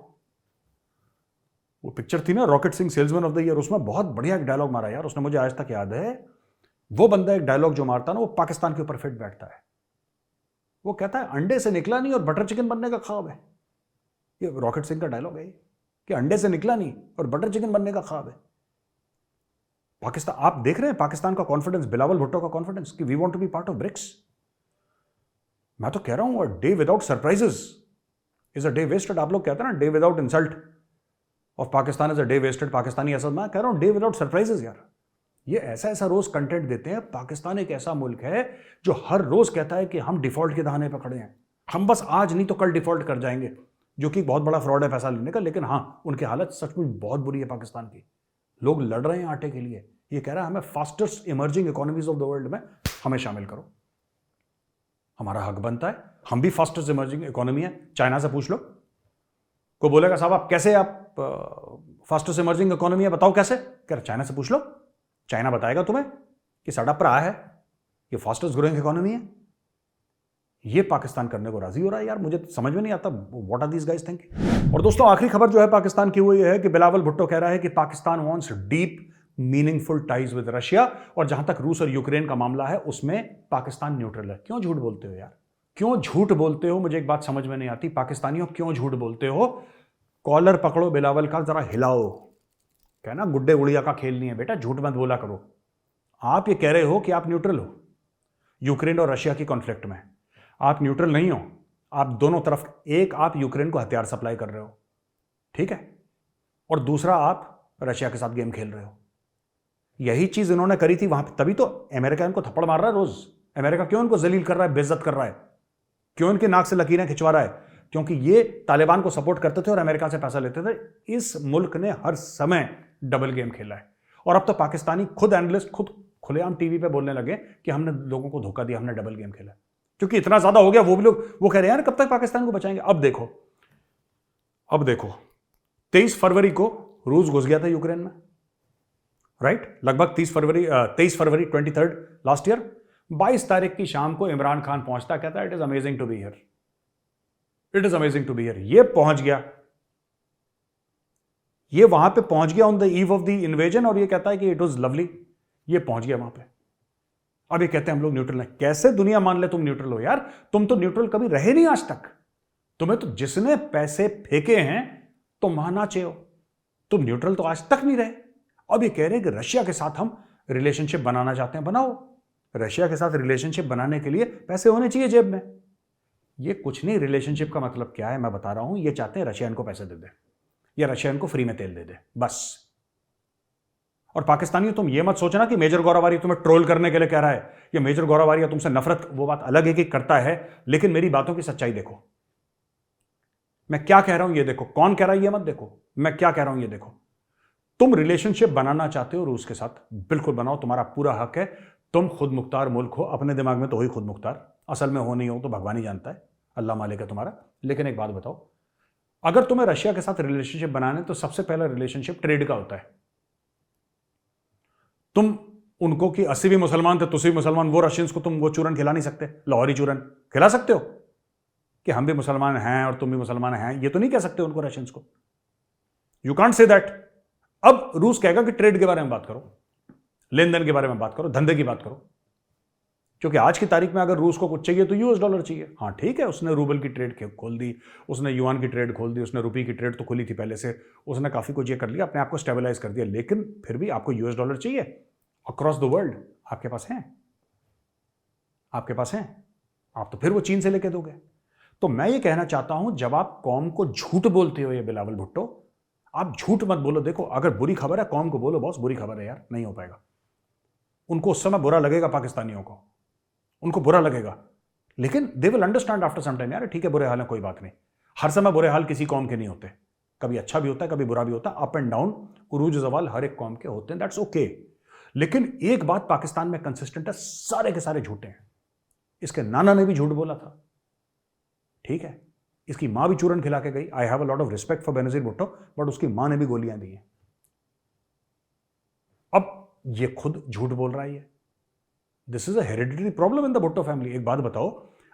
वो पिक्चर थी ना rocket Singh salesman of the year, उसमें बहुत बढ़िया एक डायलॉग मारा यार उसने, मुझे आज तक याद है। वो बंदा एक डायलॉग जो मारता ना, वो पाकिस्तान के ऊपर फिट बैठता है। वो कहता है अंडे से निकला नहीं और बटर चिकन बनने का ख्वाब है। ये रॉकेट सिंह का डायलॉग है कि अंडे से निकला नहीं और बटर चिकन बनने का ख्वाब है। पाकिस्तान, आप देख रहे हैं पाकिस्तान का कॉन्फिडेंस, बिलावल भुट्टो का कॉन्फिडेंस कि we want to be part of BRICS. मैं तो कह रहा हूं, a day without surprises is a day wasted. आप लोग कहते हैं ना, day without insult of Pakistan is a day wasted. Pakistani ऐसा, मैं कह रहा हूं डे विदाउट सरप्राइजेस यार। ये ऐसा ऐसा रोज कंटेंट देते हैं। पाकिस्तान एक ऐसा मुल्क है जो हर रोज कहता है कि हम डिफॉल्ट के दहाने पर खड़े हैं, हम बस आज नहीं तो कल डिफॉल्ट कर जाएंगे, जो कि बहुत बड़ा फ्रॉड है पैसा लेने का। लेकिन हां, उनकी हालत सचमुच बहुत बुरी है पाकिस्तान की। लोग लड़ रहे हैं आटे के लिए। ये कह रहा है हमें fastest emerging economies of the world में हमें शामिल करो, हमारा हक बनता है। हम भी फास्टेस्ट इमर्जिंग इकोनॉमी है। चाइना से पूछ लो, कोई बोलेगा साहब आप कैसे, आप फास्टेस्ट इमर्जिंग इकोनॉमी है, बताओ कैसे? कह रहा चाइना से पूछ लो, चाइना बताएगा तुम्हें कि साडा भरा है, ये फास्टेस्ट ग्रोइंग इकोनॉमी है। ये पाकिस्तान करने को राजी हो रहा है यार। मुझे समझ में नहीं आता what are these guys thinking. और दोस्तों आखिरी खबर जो है पाकिस्तान की, वो ये है कि बिलावल भुट्टो कह रहा है कि Pakistan wants deep meaningful ties with Russia, और जहां तक रूस और यूक्रेन का मामला है उसमें पाकिस्तान न्यूट्रल है। क्यों झूठ बोलते हो यार, क्यों झूठ बोलते हो? मुझे एक बात समझ में नहीं आती, पाकिस्तानियों क्यों झूठ बोलते हो? कॉलर पकड़ो बिलावल का, जरा हिलाओ। कहना गुड्डे गुड़िया का खेल नहीं है बेटा, झूठ मत बोला करो। आप ये कह रहे हो कि आप न्यूट्रल हो यूक्रेन और रशिया की कॉन्फ्लिक्ट में, आप न्यूट्रल नहीं हो। आप दोनों तरफ, एक आप यूक्रेन को हथियार सप्लाई कर रहे हो, ठीक है, और दूसरा आप रशिया के साथ गेम खेल रहे हो। यही चीज इन्होंने करी थी वहां पे, तभी तो अमेरिका इनको थप्पड़ मार रहा है रोज। अमेरिका क्यों इनको जलील कर रहा है, बेइज्जत कर रहा है? क्यों इनके नाक से लकीरें खिंचवा रहा है? क्योंकि ये तालिबान को सपोर्ट करते थे और अमेरिका से पैसा लेते थे। इस मुल्क ने हर समय डबल गेम खेला है। और अब तो पाकिस्तानी खुद एनालिस्ट खुद खुलेआम टीवी पे बोलने लगे कि हमने लोगों को धोखा दिया, हमने डबल गेम खेला। क्योंकि इतना ज्यादा हो गया, वो भी लोग वो कह रहे हैं यार कब तक पाकिस्तान को बचाएंगे। अब देखो 23 फरवरी को रूस घुस गया था यूक्रेन में, राइट? लगभग 23 फरवरी 23 लास्ट ईयर। 22 तारीख की शाम को इमरान खान पहुंचता, कहता है it is amazing to be here, it is amazing to be here. ये पहुंच गया, ये वहां पे पहुंच गया on the eve of the invasion, और ये कहता है कि इट वाज लवली। ये पहुंच गया वहां पे। अब ये कहते हैं हम लोग न्यूट्रल हैं। कैसे दुनिया मान ले तुम न्यूट्रल हो यार? तुम तो न्यूट्रल कभी रहे नहीं आज तक। तुम्हें तो जिसने पैसे फेंके हैं तुम वहां नाचे हो, तुम न्यूट्रल तो आज तक नहीं रहे। अब ये कह रहे हैं कि रशिया के साथ हम रिलेशनशिप बनाना चाहते हैं, बनाओ। रशिया के साथ रिलेशनशिप बनाने के लिए पैसे होने चाहिए जेब में। ये कुछ नहीं, रिलेशनशिप का मतलब क्या है मैं बता रहा हूं। ये चाहते हैं रशिया इनको पैसे दे दे या रशिया इनको फ्री में तेल दे दे, बस। और पाकिस्तानियों तुम ये मत सोचना कि मेजर गौरवारी तुम्हें ट्रोल करने के लिए कह रहा है, या मेजर गौरवारी तुमसे नफरत, वो बात अलग है कि करता है, लेकिन मेरी बातों की सच्चाई देखो। मैं क्या कह रहा हूं ये देखो, कौन कह रहा है ये मत देखो, मैं क्या कह रहा हूं ये देखो। तुम रिलेशनशिप बनाना चाहते हो रूस के साथ, बिल्कुल बनाओ, तुम्हारा पूरा हक है। तुम खुद मुख्तार मुल्क हो, अपने दिमाग में तो हो ही खुद मुख्तार, असल में हो नहीं हो तो भगवान ही जानता है, अल्लाह मालिक है तुम्हारा। लेकिन एक बात बताओ, अगर तुम्हें रशिया के साथ रिलेशनशिप बनाने तो सबसे पहला रिलेशनशिप ट्रेड का होता है। तुम उनको कि 80 भी मुसलमान थे, तुसी मुसलमान, वो रशियंस को तुम वो चूरन खिला नहीं सकते, लाहौरी चूरन खिला सकते हो कि हम भी मुसलमान हैं और तुम भी मुसलमान हैं, ये तो नहीं कह सकते उनको रशियंस को। You can't say that. अब रूस कहेगा कि ट्रेड के बारे में बात करो, लेन देन के बारे में बात करो, धंधे की बात करो। क्योंकि आज की तारीख में अगर रूस को कुछ चाहिए तो यूएस डॉलर चाहिए। हाँ ठीक है, उसने रूबल की ट्रेड खोल दी, उसने युआन की ट्रेड खोल दी, उसने रुपये की ट्रेड तो खुली थी पहले से, उसने काफ़ी कुछ ये कर लिया, अपने आप को स्टेबलाइज कर दिया, लेकिन फिर भी आपको यूएस डॉलर चाहिए अक्रॉस द वर्ल्ड। आपके पास है, आपके पास है, आप तो फिर वो चीन से लेके दोगे। तो मैं ये कहना चाहता हूं, जब आप कौम को झूठ बोलते हो, ये बिलावल भुट्टो, आप झूठ मत बोलो। देखो अगर बुरी खबर है कौम को बोलो, बॉस बुरी खबर है यार, नहीं हो पाएगा। उनको उस समय बुरा लगेगा, पाकिस्तानियों को उनको बुरा लगेगा, लेकिन they will understand after some time, यार ठीक है बुरे हाल है, कोई बात नहीं। हर समय बुरे हाल किसी कौम के नहीं होते, कभी अच्छा भी होता है, कभी बुरा भी होता है। अप एंड डाउन, उरूज जवाल हर एक कौम के होते हैं, दैट्स ओके। लेकिन एक बात पाकिस्तान में कंसिस्टेंट है, सारे के सारे झूठे हैं। इसके नाना ने भी झूठ बोला था, ठीक है, इसकी मां भी चूरन खिला के गई। I have a lot of respect for Benazir Bhutto, but उसकी मां ने भी गोलियां दी हैं। अब ये खुद झूठ बोल रहा है। This is a hereditary problem in the Bhutto family. एक बात बताओ,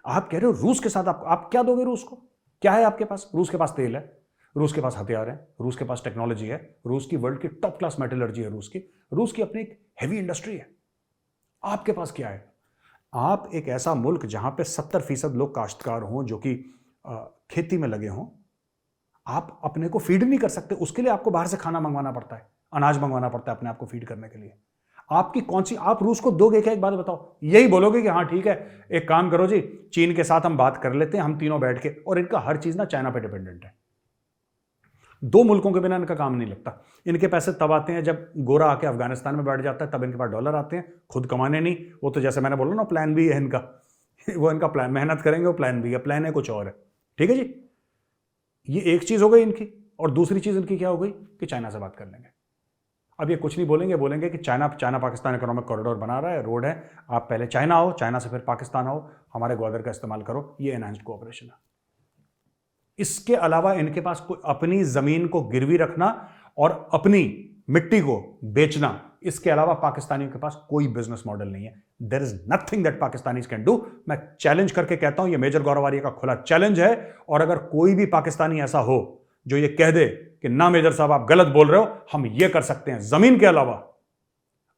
आप कह रहे हो रूस के साथ आप क्या दोगे रूस को? क्या है आपके पास? रूस के पास तेल है, रूस के पास हथियार है, रूस के पास टेक्नोलॉजी है, रूस की वर्ल्ड की टॉप क्लास मेटलर्जी है, रूस की अपनी एक हैवी इंडस्ट्री है। आपके पास क्या है? आप एक ऐसा मुल्क जहां पे 70% लोग काश्तकार हों, जो कि खेती में लगे हों, आप अपने को फीड नहीं कर सकते। उसके लिए आपको बाहर से खाना मंगवाना पड़ता है, अनाज मंगवाना पड़ता है अपने आप को फीड करने के लिए। आपकी कौन सी, आप रूस को दोगे क्या? एक बात बताओ। यही बोलोगे कि हाँ ठीक है, एक काम करो जी, चीन के साथ हम बात कर लेते हैं, हम तीनों बैठ के, और इनका हर चीज ना चाइना पे डिपेंडेंट है। दो मुल्कों के बिना इनका काम नहीं लगता। इनके पैसे तब आते हैं जब गोरा आके अफगानिस्तान में बैठ जाता है, तब इनके पास डॉलर आते हैं, खुद कमाने नहीं। वो तो जैसे मैंने बोला ना, प्लान भी है इनका वो इनका प्लान, मेहनत करेंगे, वो प्लान भी है, प्लान है कुछ और है, ठीक है जी। ये एक चीज हो गई इनकी, और दूसरी चीज इनकी क्या हो गई कि चाइना से बात कर लेंगे। अब ये कुछ नहीं बोलेंगे कि चाइना पाकिस्तान इकोनॉमिक कॉरिडोर बना रहा है, रोड है, आप पहले चाइना आओ, चाइना से फिर पाकिस्तान आओ, हमारे ग्वादर का इस्तेमाल करो, ये एनहांस्ड कोऑपरेशन है। इसके अलावा इनके पास कोई अपनी जमीन को गिरवी रखना और अपनी मिट्टी को बेचना, इसके अलावा पाकिस्तानियों के पास कोई बिजनेस मॉडल नहीं है। There is nothing that Pakistanis can do. मैं चैलेंज करके कहता हूं, ये मेजर गौरवारी का खुला चैलेंज है। और अगर कोई भी पाकिस्तानी ऐसा हो जो ये कह दे कि ना मेजर साहब आप गलत बोल रहे हो, हम ये कर सकते हैं, जमीन के अलावा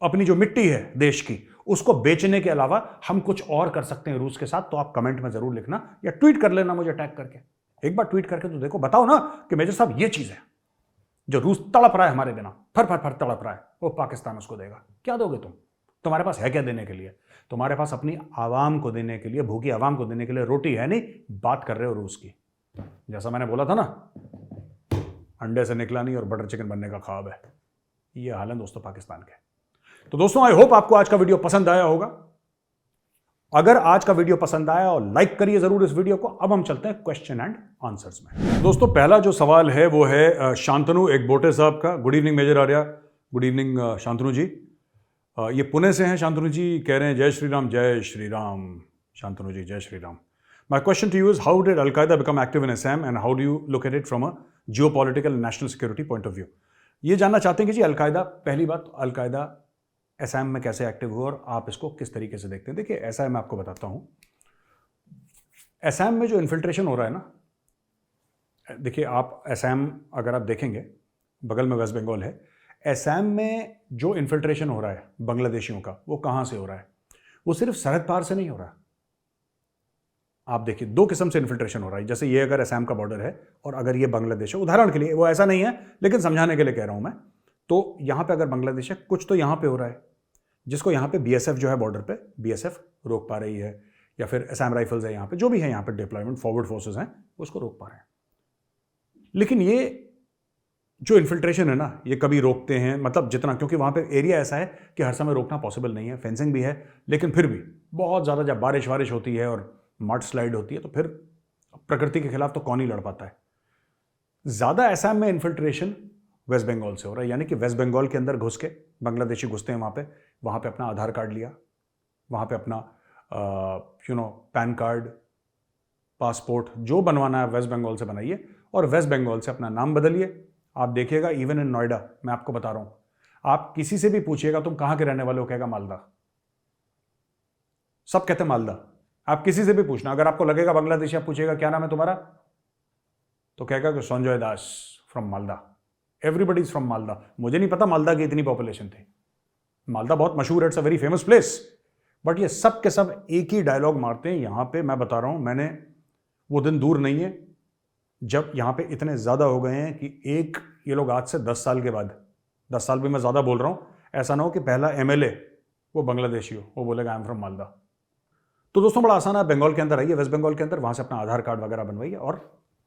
अपनी जो मिट्टी है देश की, उसको बेचने के अलावा हम कुछ और कर सकते हैं रूस के साथ, तो आप कमेंट में जरूर लिखना या ट्वीट कर लेना मुझे टैग करके। एक बार ट्वीट करके तो देखो, बताओ ना कि मेजर साहब ये चीज है जो रूस तड़प रहा है हमारे बिना, फर फर फर तड़प रहा है, वो पाकिस्तान उसको देगा। क्या दोगे तुम? तुम्हारे पास है क्या देने के लिए? तुम्हारे पास अपनी आवाम को देने के लिए, भूखी आवाम को देने के लिए रोटी है नहीं, बात कर रहे हो रूस की। जैसा मैंने बोला था ना, अंडे से निकला नहीं और बटर चिकन बनने का ख्वाब है। ये हाल है दोस्तों पाकिस्तान के। तो दोस्तों, आई होप आपको आज का वीडियो पसंद आया होगा, अगर आज का वीडियो पसंद आया और लाइक करिए जरूर इस वीडियो को। अब हम चलते हैं क्वेश्चन एंड आंसर्स में। दोस्तों पहला जो सवाल है वो है शांतनु एकबोटे साहब का। Good evening major Arya. Good evening Shantanu ji. ये पुणे से हैं शांतनु जी, कह रहे हैं जय श्री राम। जय श्री राम शांतनु जी, जय Shri Ram. My question to you is how did al Qaeda become active in Assam and how do you look at it from a geopolitical national security point of view. ये जानना चाहते हैं कि जी अलकायदा, पहली बात अलकायदा असम में कैसे एक्टिव हुआ और आप इसको किस तरीके से देखते हैं। देखिए ऐसा है, मैं आपको बताता हूं, असम में जो इन्फिल्ट्रेशन हो रहा है ना, देखिए आप असम अगर आप देखेंगे बगल में वेस्ट बंगाल है, असम में जो इन्फिल्ट्रेशन हो रहा है बांग्लादेशियों का वो कहां से हो रहा है? वो सिर्फ सरहद पार से नहीं हो रहा। आप देखिए दो किस्म से इन्फिल्ट्रेशन हो रहा है। जैसे ये अगर असम का बॉर्डर है और अगर ये बांग्लादेश है, उदाहरण के लिए, वो ऐसा नहीं है लेकिन समझाने के लिए कह रहा हूं मैं, तो यहां पे अगर बांग्लादेश है, कुछ तो यहां पे हो रहा है जिसको यहां पे बीएसएफ जो है बॉर्डर पे बीएसएफ रोक पा रही है, या फिर असम राइफल्स है यहां पे, जो भी है यहां पे डिप्लॉयमेंट फॉरवर्ड फोर्सेस हैं उसको रोक पा रहे हैं। लेकिन ये जो इन्फिल्ट्रेशन है ना, ये कभी रोकते हैं, मतलब जितना, क्योंकि वहां पे एरिया ऐसा है कि हर समय रोकना पॉसिबल नहीं है, फेंसिंग भी है, लेकिन फिर भी बहुत ज़्यादा जब बारिश होती है और मड स्लाइड होती है तो फिर प्रकृति के खिलाफ तो कौन ही लड़ पाता है। ज़्यादा असम में इन्फिल्ट्रेशन वेस्ट बंगाल से हो रहा है, यानी कि वेस्ट बंगाल के अंदर घुस के बांग्लादेशी घुसते हैं वहाँ पे अपना आधार कार्ड लिया, वहाँ पे अपना पैन कार्ड, पासपोर्ट जो बनवाना है वेस्ट बंगाल से बनाइए और वेस्ट बंगाल से अपना नाम बदलिए। आप देखिएगा इवन इन नोएडा, मैं आपको बता रहा हूँ, आप किसी से भी पूछिएगा तुम कहाँ के रहने वाले हो, कहेगा मालदा। सब कहते हैं मालदा। आप किसी से भी पूछना, अगर आपको लगेगा बांग्लादेशी, आप पूछिएगा क्या नाम है तुम्हारा, तो कहेगा कि Sanjay Das from Malda. Everybody is from Malda. मुझे नहीं पता मालदा की इतनी पॉपुलेशन थी। मालदा बहुत मशहूर है, it's a very famous place, but ये सब के सब एक ही डायलॉग मारते हैं यहां पे। मैं बता रहा हूं, मैंने, वो दिन दूर नहीं है जब यहां पे इतने ज्यादा हो गए हैं कि एक, ये लोग आज से 10 साल के बाद, 10 साल भी मैं ज्यादा बोल रहा हूं, ऐसा ना हो कि पहला एमएलए वो बांग्लादेशी हो, वो बोलेगा आई एम फ्रॉम मालदा। तो दोस्तों बड़ा आसान है, बंगाल के अंदर आइए, वेस्ट बंगाल के अंदर, वहां से अपना आधार कार्ड वगैरह बनवाइए और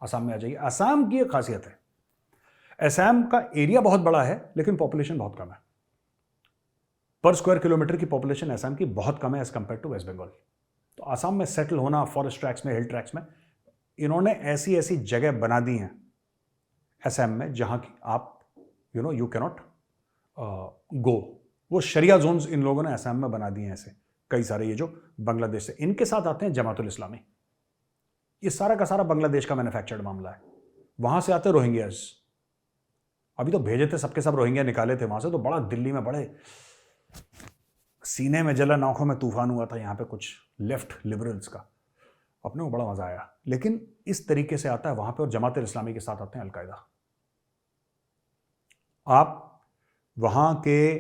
असम में आ जाइए। असम की एक खासियत है, असम का एरिया बहुत बड़ा है लेकिन पॉपुलेशन बहुत कम है। पर स्क्वायर किलोमीटर की पॉपुलेशन असम की बहुत कम है as compare to West Bengal. तो असम में सेटल होना, फॉरेस्ट ट्रैक्स में, हिल ट्रैक्स में, इन्होंने ऐसी ऐसी जगह बना दी हैं असम में जहां की आप यू कैनॉट गो। वो शरिया जोन्स इन लोगों ने असम में बना दिए हैं ऐसे कई सारे। ये जो बांग्लादेश से, इनके साथ आते हैं जमातुल इस्लामी, ये सारा का सारा बांग्लादेश का मैन्युफैक्चर्ड मामला है। वहां से आते रोहिंग्याज, अभी तो भेजे थे सबके सब रोहिंग्या निकाले थे वहां से, तो बड़ा दिल्ली में बड़े सीने में जलन, आंखों में तूफान हुआ था यहाँ पे कुछ लेफ्ट लिबरल्स का, अपने को बड़ा मजा आया। लेकिन इस तरीके से आता है वहां पे, और जमात इस्लामी के साथ आते हैं अलकायदा। आप वहां के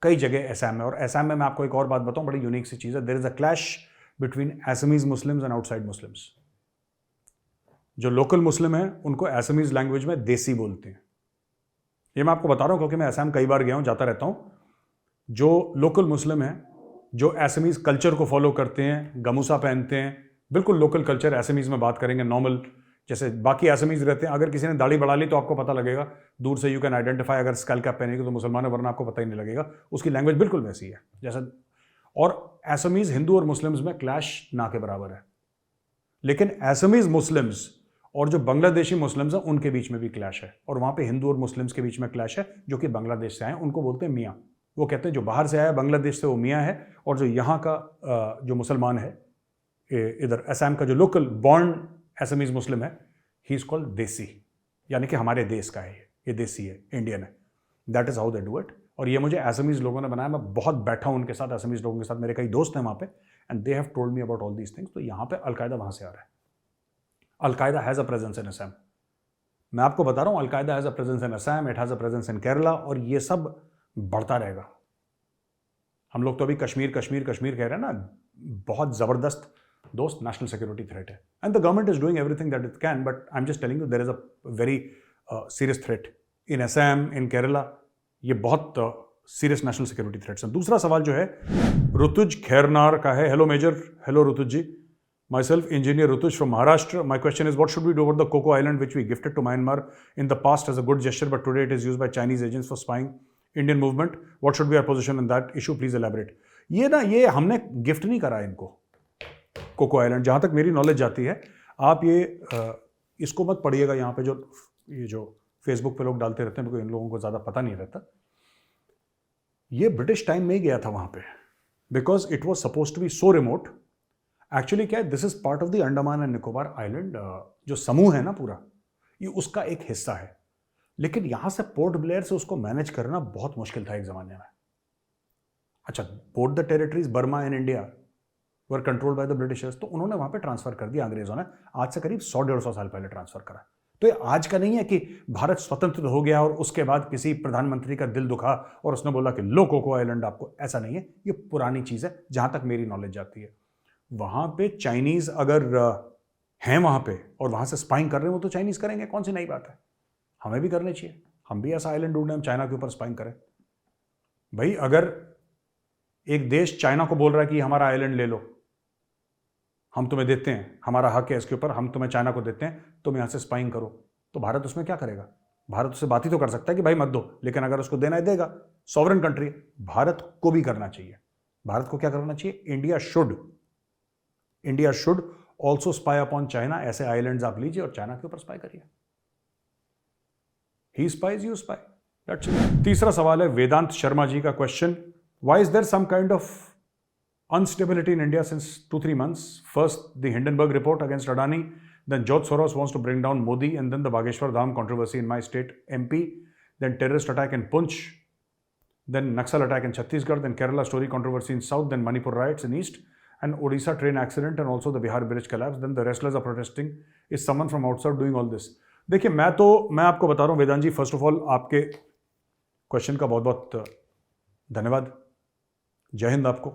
कई जगह असम में, और असम में मैं आपको एक और बात बताऊं, बड़ी यूनिक सी चीज है, there is a clash between Assamese Muslims and outside Muslims. जो लोकल मुस्लिम हैं उनको असमीज लैंग्वेज में देसी बोलते हैं। ये मैं आपको बता रहा हूं क्योंकि मैं असम कई बार गया हूं, जाता रहता हूं। जो लोकल मुस्लिम हैं, जो असमीज कल्चर को फॉलो करते हैं, गमूसा पहनते हैं, बिल्कुल लोकल कल्चर, असमीज में बात करेंगे नॉर्मल जैसे बाकी असमीज रहते हैं। अगर किसी ने दाढ़ी बढ़ा ली तो आपको पता लगेगा, दूर से यू कैन आइडेंटिफाई, अगर स्कल कैप पहनेगी तो मुसलमान है, वरना आपको पता ही नहीं लगेगा। उसकी लैंग्वेज बिल्कुल वैसी है जैसा। और असमीज हिंदू और मुस्लिम्स में क्लैश ना के बराबर है, लेकिन असमीज मुस्लिम्स और जो बांग्लादेशी मुस्लिम्स हैं उनके बीच में भी क्लैश है। और वहां पे हिंदू और मुस्लिम्स के बीच में क्लैश है, जो कि बांग्लादेश से आए, उनको बोलते हैं मियाँ। वो कहते हैं जो बाहर से आया बांग्लादेश से वो मियाँ है, और जो यहाँ का जो मुसलमान है इधर असम का, जो लोकल बॉर्न असमीज मुस्लिम है, ही इज कॉल्ड देसी, यानी कि हमारे देश का है, ये देसी है, इंडियन है। That is how they do it. और ये मुझे असमीज लोगों ने बनाया। मैं बहुत बैठा हूँ उनके साथ, असमीज लोगों के साथ, मेरे कई दोस्त हैं वहाँ पे, and they have told me about all these things. तो यहाँ पे अलकायदा वहाँ से आ रहा है। Al Qaeda has a presence in Assam. मैं आपको बता रहा हूँ, al Qaeda has a presence in Assam, it has a presence in Kerala, और ये सब बढ़ता रहेगा। हम लोग तो अभी कश्मीर कश्मीर कश्मीर कह रहे हैं ना, बहुत ज़बरदस्त दोस्त नेशनल सिक्योरिटी थ्रेट है, and the government is doing everything that it can, but I am just telling you there is a very serious threat in Assam, in Kerala. ये बहुत सीरियस नेशनल सिक्योरिटी थ्रेट्स हैं। दूसरा सवाल जो है ऋतुज खैरनार का है। Hello major, hello Rituj ji. Myself, engineer Rutuj from Maharashtra. My question is, what should we do about the Coco Island, which we gifted to Myanmar in the past as a good gesture, but today it is used by Chinese agents for spying Indian movement? What should be our position on that issue? Please elaborate. ये हमने gift नहीं करा इनको, cocoa island, जहाँ तक मेरी knowledge जाती है, आप इसको मत पढ़िएगा यहाँ पे, जो फेसबुक पे लोग डालते रहते हैं, क्योंकि इन लोगों को ज़्यादा पता नहीं रहता। ये ब्रिटिश टाइम में ही गया था वहाँ पे, because it was suppose to be so remote. Actually क्या है, this is part of the Andaman and Nicobar island, जो समूह है ना पूरा, ये उसका एक हिस्सा है। लेकिन यहां से पोर्ट ब्लेयर से उसको मैनेज करना बहुत मुश्किल था एक जमाने में। अच्छा, both the territories Burma and India were controlled by the Britishers, तो उन्होंने वहां पे ट्रांसफर कर दिया अंग्रेजों ने, आज से करीब 100-150 साल पहले ट्रांसफर करा। तो ये आज का नहीं है कि भारत स्वतंत्र हो गया और उसके बाद किसी प्रधानमंत्री का दिल दुखा और उसने बोला कि लो कोको आइलैंड आपको, ऐसा नहीं है। ये पुरानी चीज है जहां तक मेरी नॉलेज जाती है। वहां पे चाइनीज अगर हैं वहां पे और वहां से स्पाइंग कर रहे हो, तो चाइनीज करेंगे, कौन सी नई बात है। हमें भी करनी चाहिए, हम भी ऐसा आइलैंड ढूंढे हम चाइना के ऊपर स्पाइंग करें। भाई अगर एक देश चाइना को बोल रहा है कि हमारा आइलैंड ले लो, हम तुम्हें देते हैं, हमारा हक है इसके ऊपर, हम तुम्हें चाइना को देते हैं, तुम यहां से स्पाइंग करो, तो भारत उसमें क्या करेगा? भारत उससे बात ही तो कर सकता है कि भाई मत दो, लेकिन अगर उसको देना है देगा, सॉवरेन कंट्री। भारत को भी करना चाहिए। भारत को क्या करना चाहिए? India should also spy upon China. ऐसे आइलैंड्स आप लीजिए और चाइना के ऊपर स्पाई करिए। He spies, you spy, that's it. तीसरा सवाल है वेदांत शर्मा जी का question, why is there some kind of instability in India since 2-3 months? First, the Hindenburg report against Adani, then George Soros wants to bring down Modi, and then the Bageshwar Dham controversy in my state, MP, then terrorist attack in Punch, then Naxal attack in Chhattisgarh, then Kerala story controversy in South, then Manipur riots in East, and Odisha train accident, and also the Bihar bridge collapse, then the wrestlers are protesting. Is someone from outside doing all this? देखिए, मैं आपको बता रहा हूँ वेदांत जी, first of all आपके question का बहुत बहुत धन्यवाद, जय हिंद आपको।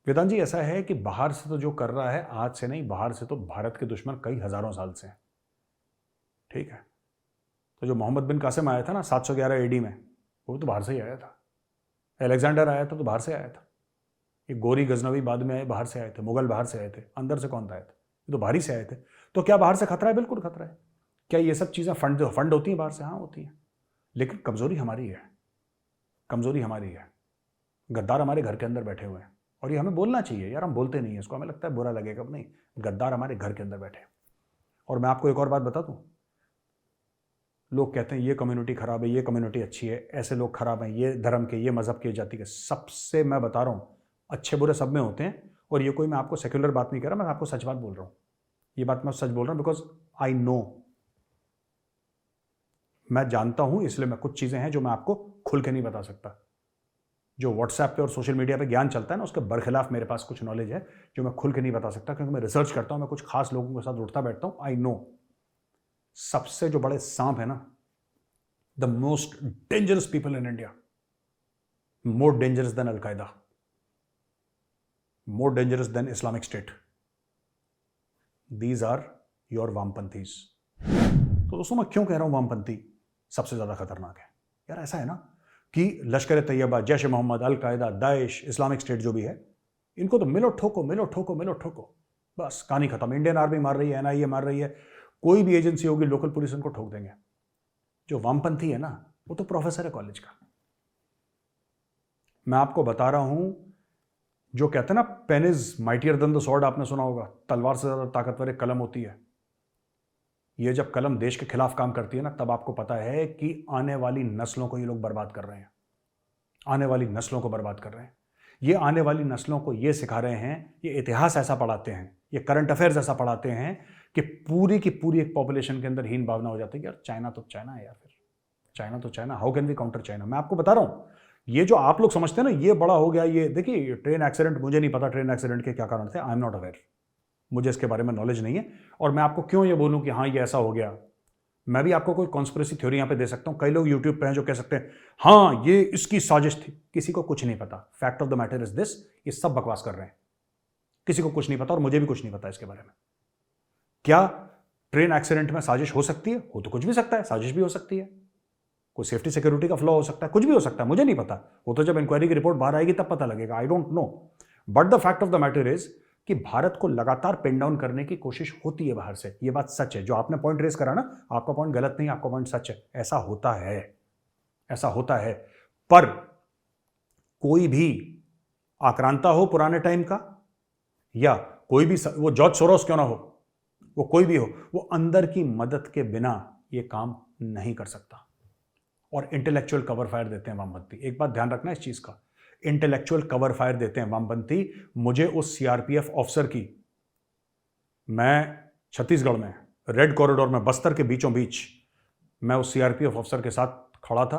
वेदांत जी, ऐसा है कि बाहर से तो जो कर रहा है, आज से नहीं, बाहर से तो भारत के दुश्मन कई हजारों साल से हैं, ठीक है। तो जो मोहम्मद बिन कासिम आया था ना 711 AD में, वो तो बाहर से ही आया था। अलेक्जेंडर आया था तो बाहर से आया था। ये गोरी गजनवी बाद में आए, बाहर से आए थे। मुगल बाहर से आए थे, अंदर से कौन आए थे? ये तो बाहर ही से आए थे। तो क्या बाहर से खतरा है? बिल्कुल खतरा है। क्या ये सब चीज़ें फंड होती हैं बाहर से? हाँ होती हैं, लेकिन कमजोरी हमारी है, कमजोरी हमारी है। गद्दार हमारे घर के अंदर बैठे हुए हैं, और ये हमें बोलना चाहिए यार, हम बोलते नहीं है इसको, हमें लगता है बुरा लगेगा, नहीं, गद्दार हमारे घर के अंदर बैठे। और मैं आपको एक और बात बता दूं, लोग कहते हैं ये कम्युनिटी खराब है, ये कम्युनिटी अच्छी है, ऐसे लोग खराब हैं, ये धर्म के, ये मजहब के, जाति के। सबसे मैं बता रहा हूं, अच्छे बुरे सब में होते हैं। और ये कोई मैं आपको सेक्युलर बात नहीं कर रहा, मैं आपको सच बात बोल रहा हूं। ये बात मैं सच बोल रहा हूं बिकॉज आई नो, मैं जानता हूं, इसलिए मैं कुछ चीजें हैं जो मैं आपको खुल के नहीं बता सकता। जो व्हाट्सएप पे और सोशल मीडिया पे ज्ञान चलता है ना, उसके बरखिलाफ मेरे पास कुछ नॉलेज है जो मैं खुल के नहीं बता सकता, क्योंकि मैं रिसर्च करता हूं, मैं कुछ खास लोगों के साथ उठता बैठता हूं। आई नो सबसे जो बड़े सांप है ना, the most dangerous people in India, more dangerous than Al Qaeda, more dangerous than Islamic State, these are your वामपंथीज। तो दोस्तों, मैं क्यों कह रहा हूं वामपंथी सबसे ज्यादा खतरनाक है? यार ऐसा है ना कि Lashkar Taiba, Jaish Mohammed, al Qaeda, Daesh, Islamic State जो भी है, इनको तो मिलो ठोको, मिलो ठोको, मिलो ठोको, बस कहानी खत्म। इंडियन आर्मी मार रही है, NIA मार रही है, कोई भी एजेंसी होगी, लोकल पुलिस उनको ठोक देंगे। जो वामपंथी है ना, वो तो प्रोफेसर है कॉलेज का। मैं आपको बता रहा हूं, जो कहते हैं ना pen is mightier than the sword, आपने सुना होगा, तलवार से ज्यादा ताकतवर एक कलम होती है। ये जब कलम देश के खिलाफ काम करती है ना, तब आपको पता है कि आने वाली नस्लों को ये लोग बर्बाद कर रहे हैं, आने वाली नस्लों को बर्बाद कर रहे हैं। ये आने वाली नस्लों को ये सिखा रहे हैं, ये इतिहास ऐसा पढ़ाते हैं, ये करंट अफेयर्स ऐसा पढ़ाते हैं कि पूरी की पूरी एक पॉपुलेशन के अंदर हीन भावना हो जाती है कि यार चाइना तो चाइना है, यार फिर चाइना तो China, how can we counter China. मैं आपको बता रहा हूं, ये जो आप लोग समझते हैं ना ये बड़ा हो गया, ये देखिए ट्रेन एक्सीडेंट, मुझे नहीं पता ट्रेन एक्सीडेंट के क्या कारण थे, आई एम नॉट अवेयर, मुझे इसके बारे में नॉलेज नहीं है। और मैं आपको क्यों ये बोलूं कि हाँ ये ऐसा हो गया, मैं भी आपको कोई कॉन्स्पिरेसी थ्योरी यहां पे दे सकता हूं। कई लोग यूट्यूब पे हैं जो कह सकते हैं हाँ ये इसकी साजिश थी, किसी को कुछ नहीं पता। Fact of the matter is this, ये सब बकवास कर रहे हैं, किसी को कुछ नहीं पता और मुझे भी कुछ नहीं पता इसके बारे में। क्या ट्रेन एक्सीडेंट में साजिश हो सकती है? हो तो कुछ भी सकता है, साजिश भी हो सकती है, कोई सेफ्टी सिक्योरिटी का फ्लॉ हो सकता है, कुछ भी हो सकता है, मुझे नहीं पता। वो तो जब इंक्वायरी की रिपोर्ट बाहर आएगी तब पता लगेगा, I don't know. But the fact of the matter is कि भारत को लगातार पिन डाउन करने की कोशिश होती है बाहर से, ये बात सच है। जो आपने पॉइंट रेस करा ना, आपका पॉइंट गलत नहीं, आपका पॉइंट सच है, ऐसा होता है, ऐसा होता है। पर कोई भी आक्रांता हो पुराने टाइम का या कोई भी वो जॉर्ज सोरोस क्यों ना हो, वो कोई भी हो, वो अंदर की मदद के बिना ये काम नहीं कर सकता। और इंटेलेक्चुअल कवर फायर देते हैं वामपंथी। एक बात ध्यान रखना इस चीज का, इंटेलेक्चुअल कवर फायर देते हैं वामपंथी। मुझे उस सीआरपीएफ ऑफिसर की, मैं छत्तीसगढ़ में रेड कॉरिडोर में बस्तर के बीचों बीच मैं उस सीआरपीएफ ऑफिसर के साथ खड़ा था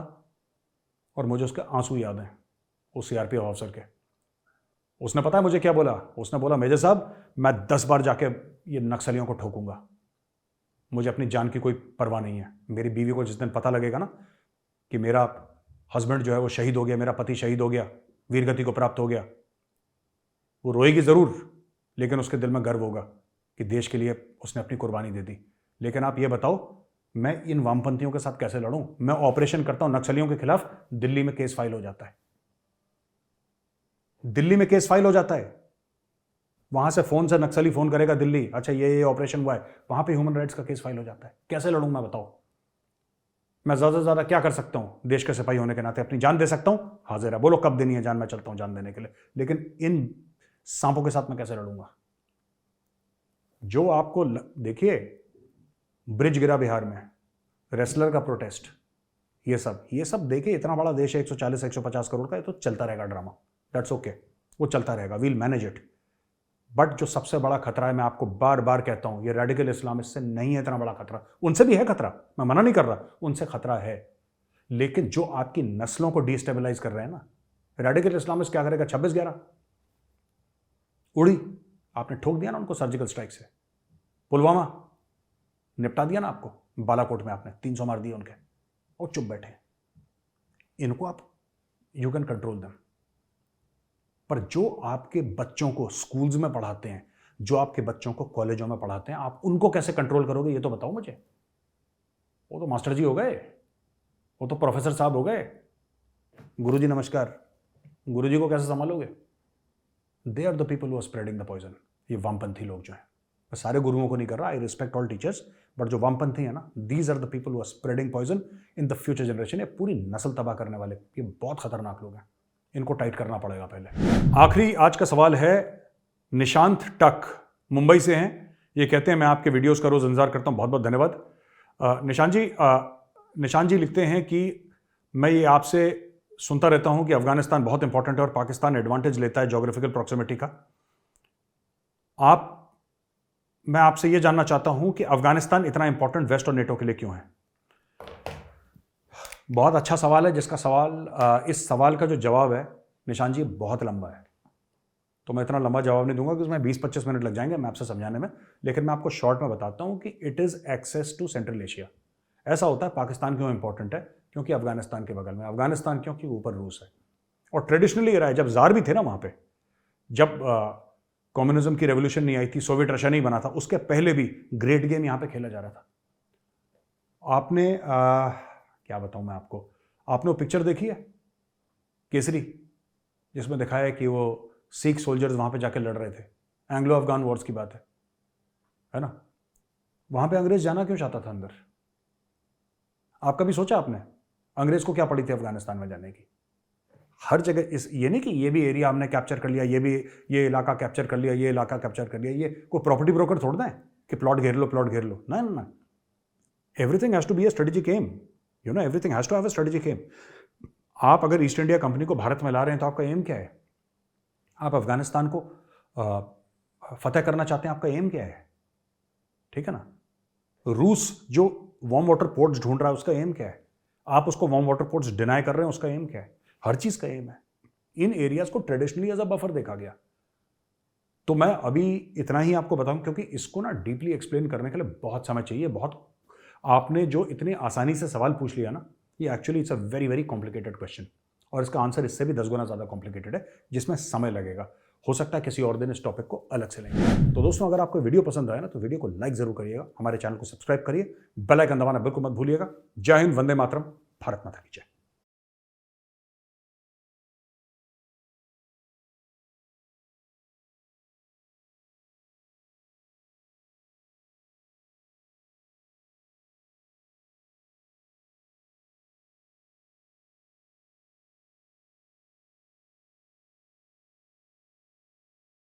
और मुझे उसके आंसू याद हैं, उस सीआरपीएफ ऑफिसर के। उसने पता है मुझे क्या बोला? उसने बोला, मेजर साहब मैं 10 बार जाके ये नक्सलियों को ठोकूंगा, मुझे अपनी जान की कोई परवाह नहीं है। मेरी बीवी को जिस दिन पता लगेगा ना कि मेरा हस्बैंड जो है वो शहीद हो गया, मेरा पति शहीद हो गया, वीरगति को प्राप्त हो गया, वो रोएगी जरूर, लेकिन उसके दिल में गर्व होगा कि देश के लिए उसने अपनी कुर्बानी दे दी। लेकिन आप ये बताओ, मैं इन वामपंथियों के साथ कैसे लड़ूं? मैं ऑपरेशन करता हूं नक्सलियों के खिलाफ, दिल्ली में केस फाइल हो जाता है, दिल्ली में केस फाइल हो जाता है। वहां से फोन से नक्सली फोन करेगा दिल्ली, अच्छा ये ऑपरेशन हुआ है, वहां पे ह्यूमन राइट्स का केस फाइल हो जाता है। कैसे लड़ूं मैं, बताओ? मैं ज्यादा से ज्यादा क्या कर सकता हूं? देश के सिपाही होने के नाते अपनी जान दे सकता हूं, हाजिर है, बोलो कब देनी है जान, मैं चलता हूं जान देने के लिए। लेकिन इन सांपों के साथ मैं कैसे लड़ूंगा? जो आपको देखिए, ब्रिज गिरा बिहार में, रेसलर का प्रोटेस्ट, ये सब देखिए, इतना बड़ा देश है 140-150 करोड़ का, ये तो चलता रहेगा ड्रामा, दैट्स ओके, वो चलता रहेगा, वील मैनेज इट। बट जो सबसे बड़ा खतरा है, मैं आपको बार बार कहता हूं, ये रेडिकल इस्लामिस्ट से नहीं है इतना बड़ा खतरा। उनसे भी है खतरा, मैं मना नहीं कर रहा, उनसे खतरा है, लेकिन जो आपकी नस्लों को डिस्टेबलाइज कर रहे हैं ना, रेडिकल इस्लामिस्ट क्या करेगा? 26/11 उड़ी, आपने ठोक दिया ना उनको सर्जिकल स्ट्राइक से, पुलवामा निपटा दिया ना आपको, बालाकोट में आपने 300 मार दिए उनके, और चुप बैठे। इनको आप, यू कैन कंट्रोल देम, पर जो आपके बच्चों को स्कूल्स में पढ़ाते हैं, जो आपके बच्चों को कॉलेजों में पढ़ाते हैं, आप उनको कैसे कंट्रोल करोगे, ये तो बताओ मुझे। वो तो मास्टर जी हो गए, वो तो प्रोफेसर साहब हो गए, गुरुजी नमस्कार, गुरुजी को कैसे संभालोगे? They are the people who are spreading the poison. ये वामपंथी लोग जो हैं, मैं सारे गुरुओं को नहीं कर रहा, I respect all teachers, but जो वामपंथी है ना, these are the people who are spreading poison in the future generation. ये पूरी नस्ल तबाह करने वाले, ये बहुत खतरनाक लोग हैं, इनको टाइट करना पड़ेगा पहले। आखिरी आज का सवाल है, निशांत टक मुंबई से हैं, ये कहते हैं मैं आपके वीडियोस का रोज इंतजार करता हूं, बहुत बहुत धन्यवाद। निशांत जी लिखते हैं कि मैं ये आपसे सुनता रहता हूं कि अफगानिस्तान बहुत इंपॉर्टेंट है और पाकिस्तान एडवांटेज लेता है ज्योग्राफिकल प्रॉक्सिमिटी का। मैं आपसे ये जानना चाहता हूं कि अफगानिस्तान इतना इंपॉर्टेंट वेस्ट और नेटो के लिए क्यों है? बहुत अच्छा सवाल है, जिसका सवाल, इस सवाल का जो जवाब है निशांत जी बहुत लंबा है, तो मैं इतना लंबा जवाब नहीं दूंगा कि उसमें 20-25 मिनट लग जाएंगे मैं आपसे समझाने में। लेकिन मैं आपको शॉर्ट में बताता हूं कि it is access to Central Asia. ऐसा होता है, पाकिस्तान क्यों इंपॉर्टेंट है? क्योंकि अफगानिस्तान के बगल में, अफगानिस्तान क्योंकि ऊपर रूस है, और ट्रेडिशनली ये रहा है, जब जार भी थे ना वहाँ पे, जब कम्युनिज्म की रेवोल्यूशन नहीं आई थी, सोवियत रशिया नहीं बना था, उसके पहले भी ग्रेट गेम यहाँ पे खेला जा रहा था। आपने क्या बताऊँ मैं आपको, आपने वो पिक्चर देखी है केसरी, जिसमें दिखाया है कि वो सिख सोल्जर्स वहाँ पे जाके लड़ रहे थे, एंग्लो अफगान वॉर्स की बात है ना? वहाँ पे अंग्रेज जाना क्यों चाहता था अंदर? आप कभी सोचा आपने अंग्रेज को क्या पड़ी थी अफगानिस्तान में जाने की? हर जगह ये नहीं कि ये भी एरिया हमने कैप्चर कर लिया, ये इलाका कैप्चर कर लिया, ये इलाका कैप्चर कर लिया, ये कोई प्रॉपर्टी ब्रोकर थोड़ा है कि प्लॉट घेर लो, ना, everything has to be a strategic aim, you know, everything has to have a strategic aim. आप अगर ईस्ट इंडिया कंपनी को भारत में ला रहे हैं तो आपका एम क्या है? आप अफगानिस्तान को फतेह करना चाहते हैं, आपका एम क्या है? ठीक है ना? रूस जो वार्म वाटर पोर्ट्स ढूंढ रहा है, उसका एम क्या है? आप उसको वार्म वाटर पोर्ट्स डिनाई कर रहे हैं, उसका एम क्या है? हर चीज का एम है। इन एरियाज को ट्रेडिशनली एज अ बफर देखा गया। तो मैं अभी इतना ही आपको बताऊं, क्योंकि इसको ना डीपली एक्सप्लेन करने के लिए बहुत समय चाहिए। बहुत आपने जो इतने आसानी से सवाल पूछ लिया ना, ये actually it's a very very complicated question, और इसका आंसर इससे भी 10 गुना ज़्यादा कॉम्प्लिकेटेड है, जिसमें समय लगेगा। हो सकता है किसी और दिन इस टॉपिक को अलग से लेंगे। तो दोस्तों, अगर आपको वीडियो पसंद आया ना, तो वीडियो को लाइक जरूर करिएगा, हमारे चैनल को सब्सक्राइब करिए, बेल आइकन दबाना बिल्कुल मत भूलिएगा। जय हिंद, वंदे मातरम, भारत माता की जय।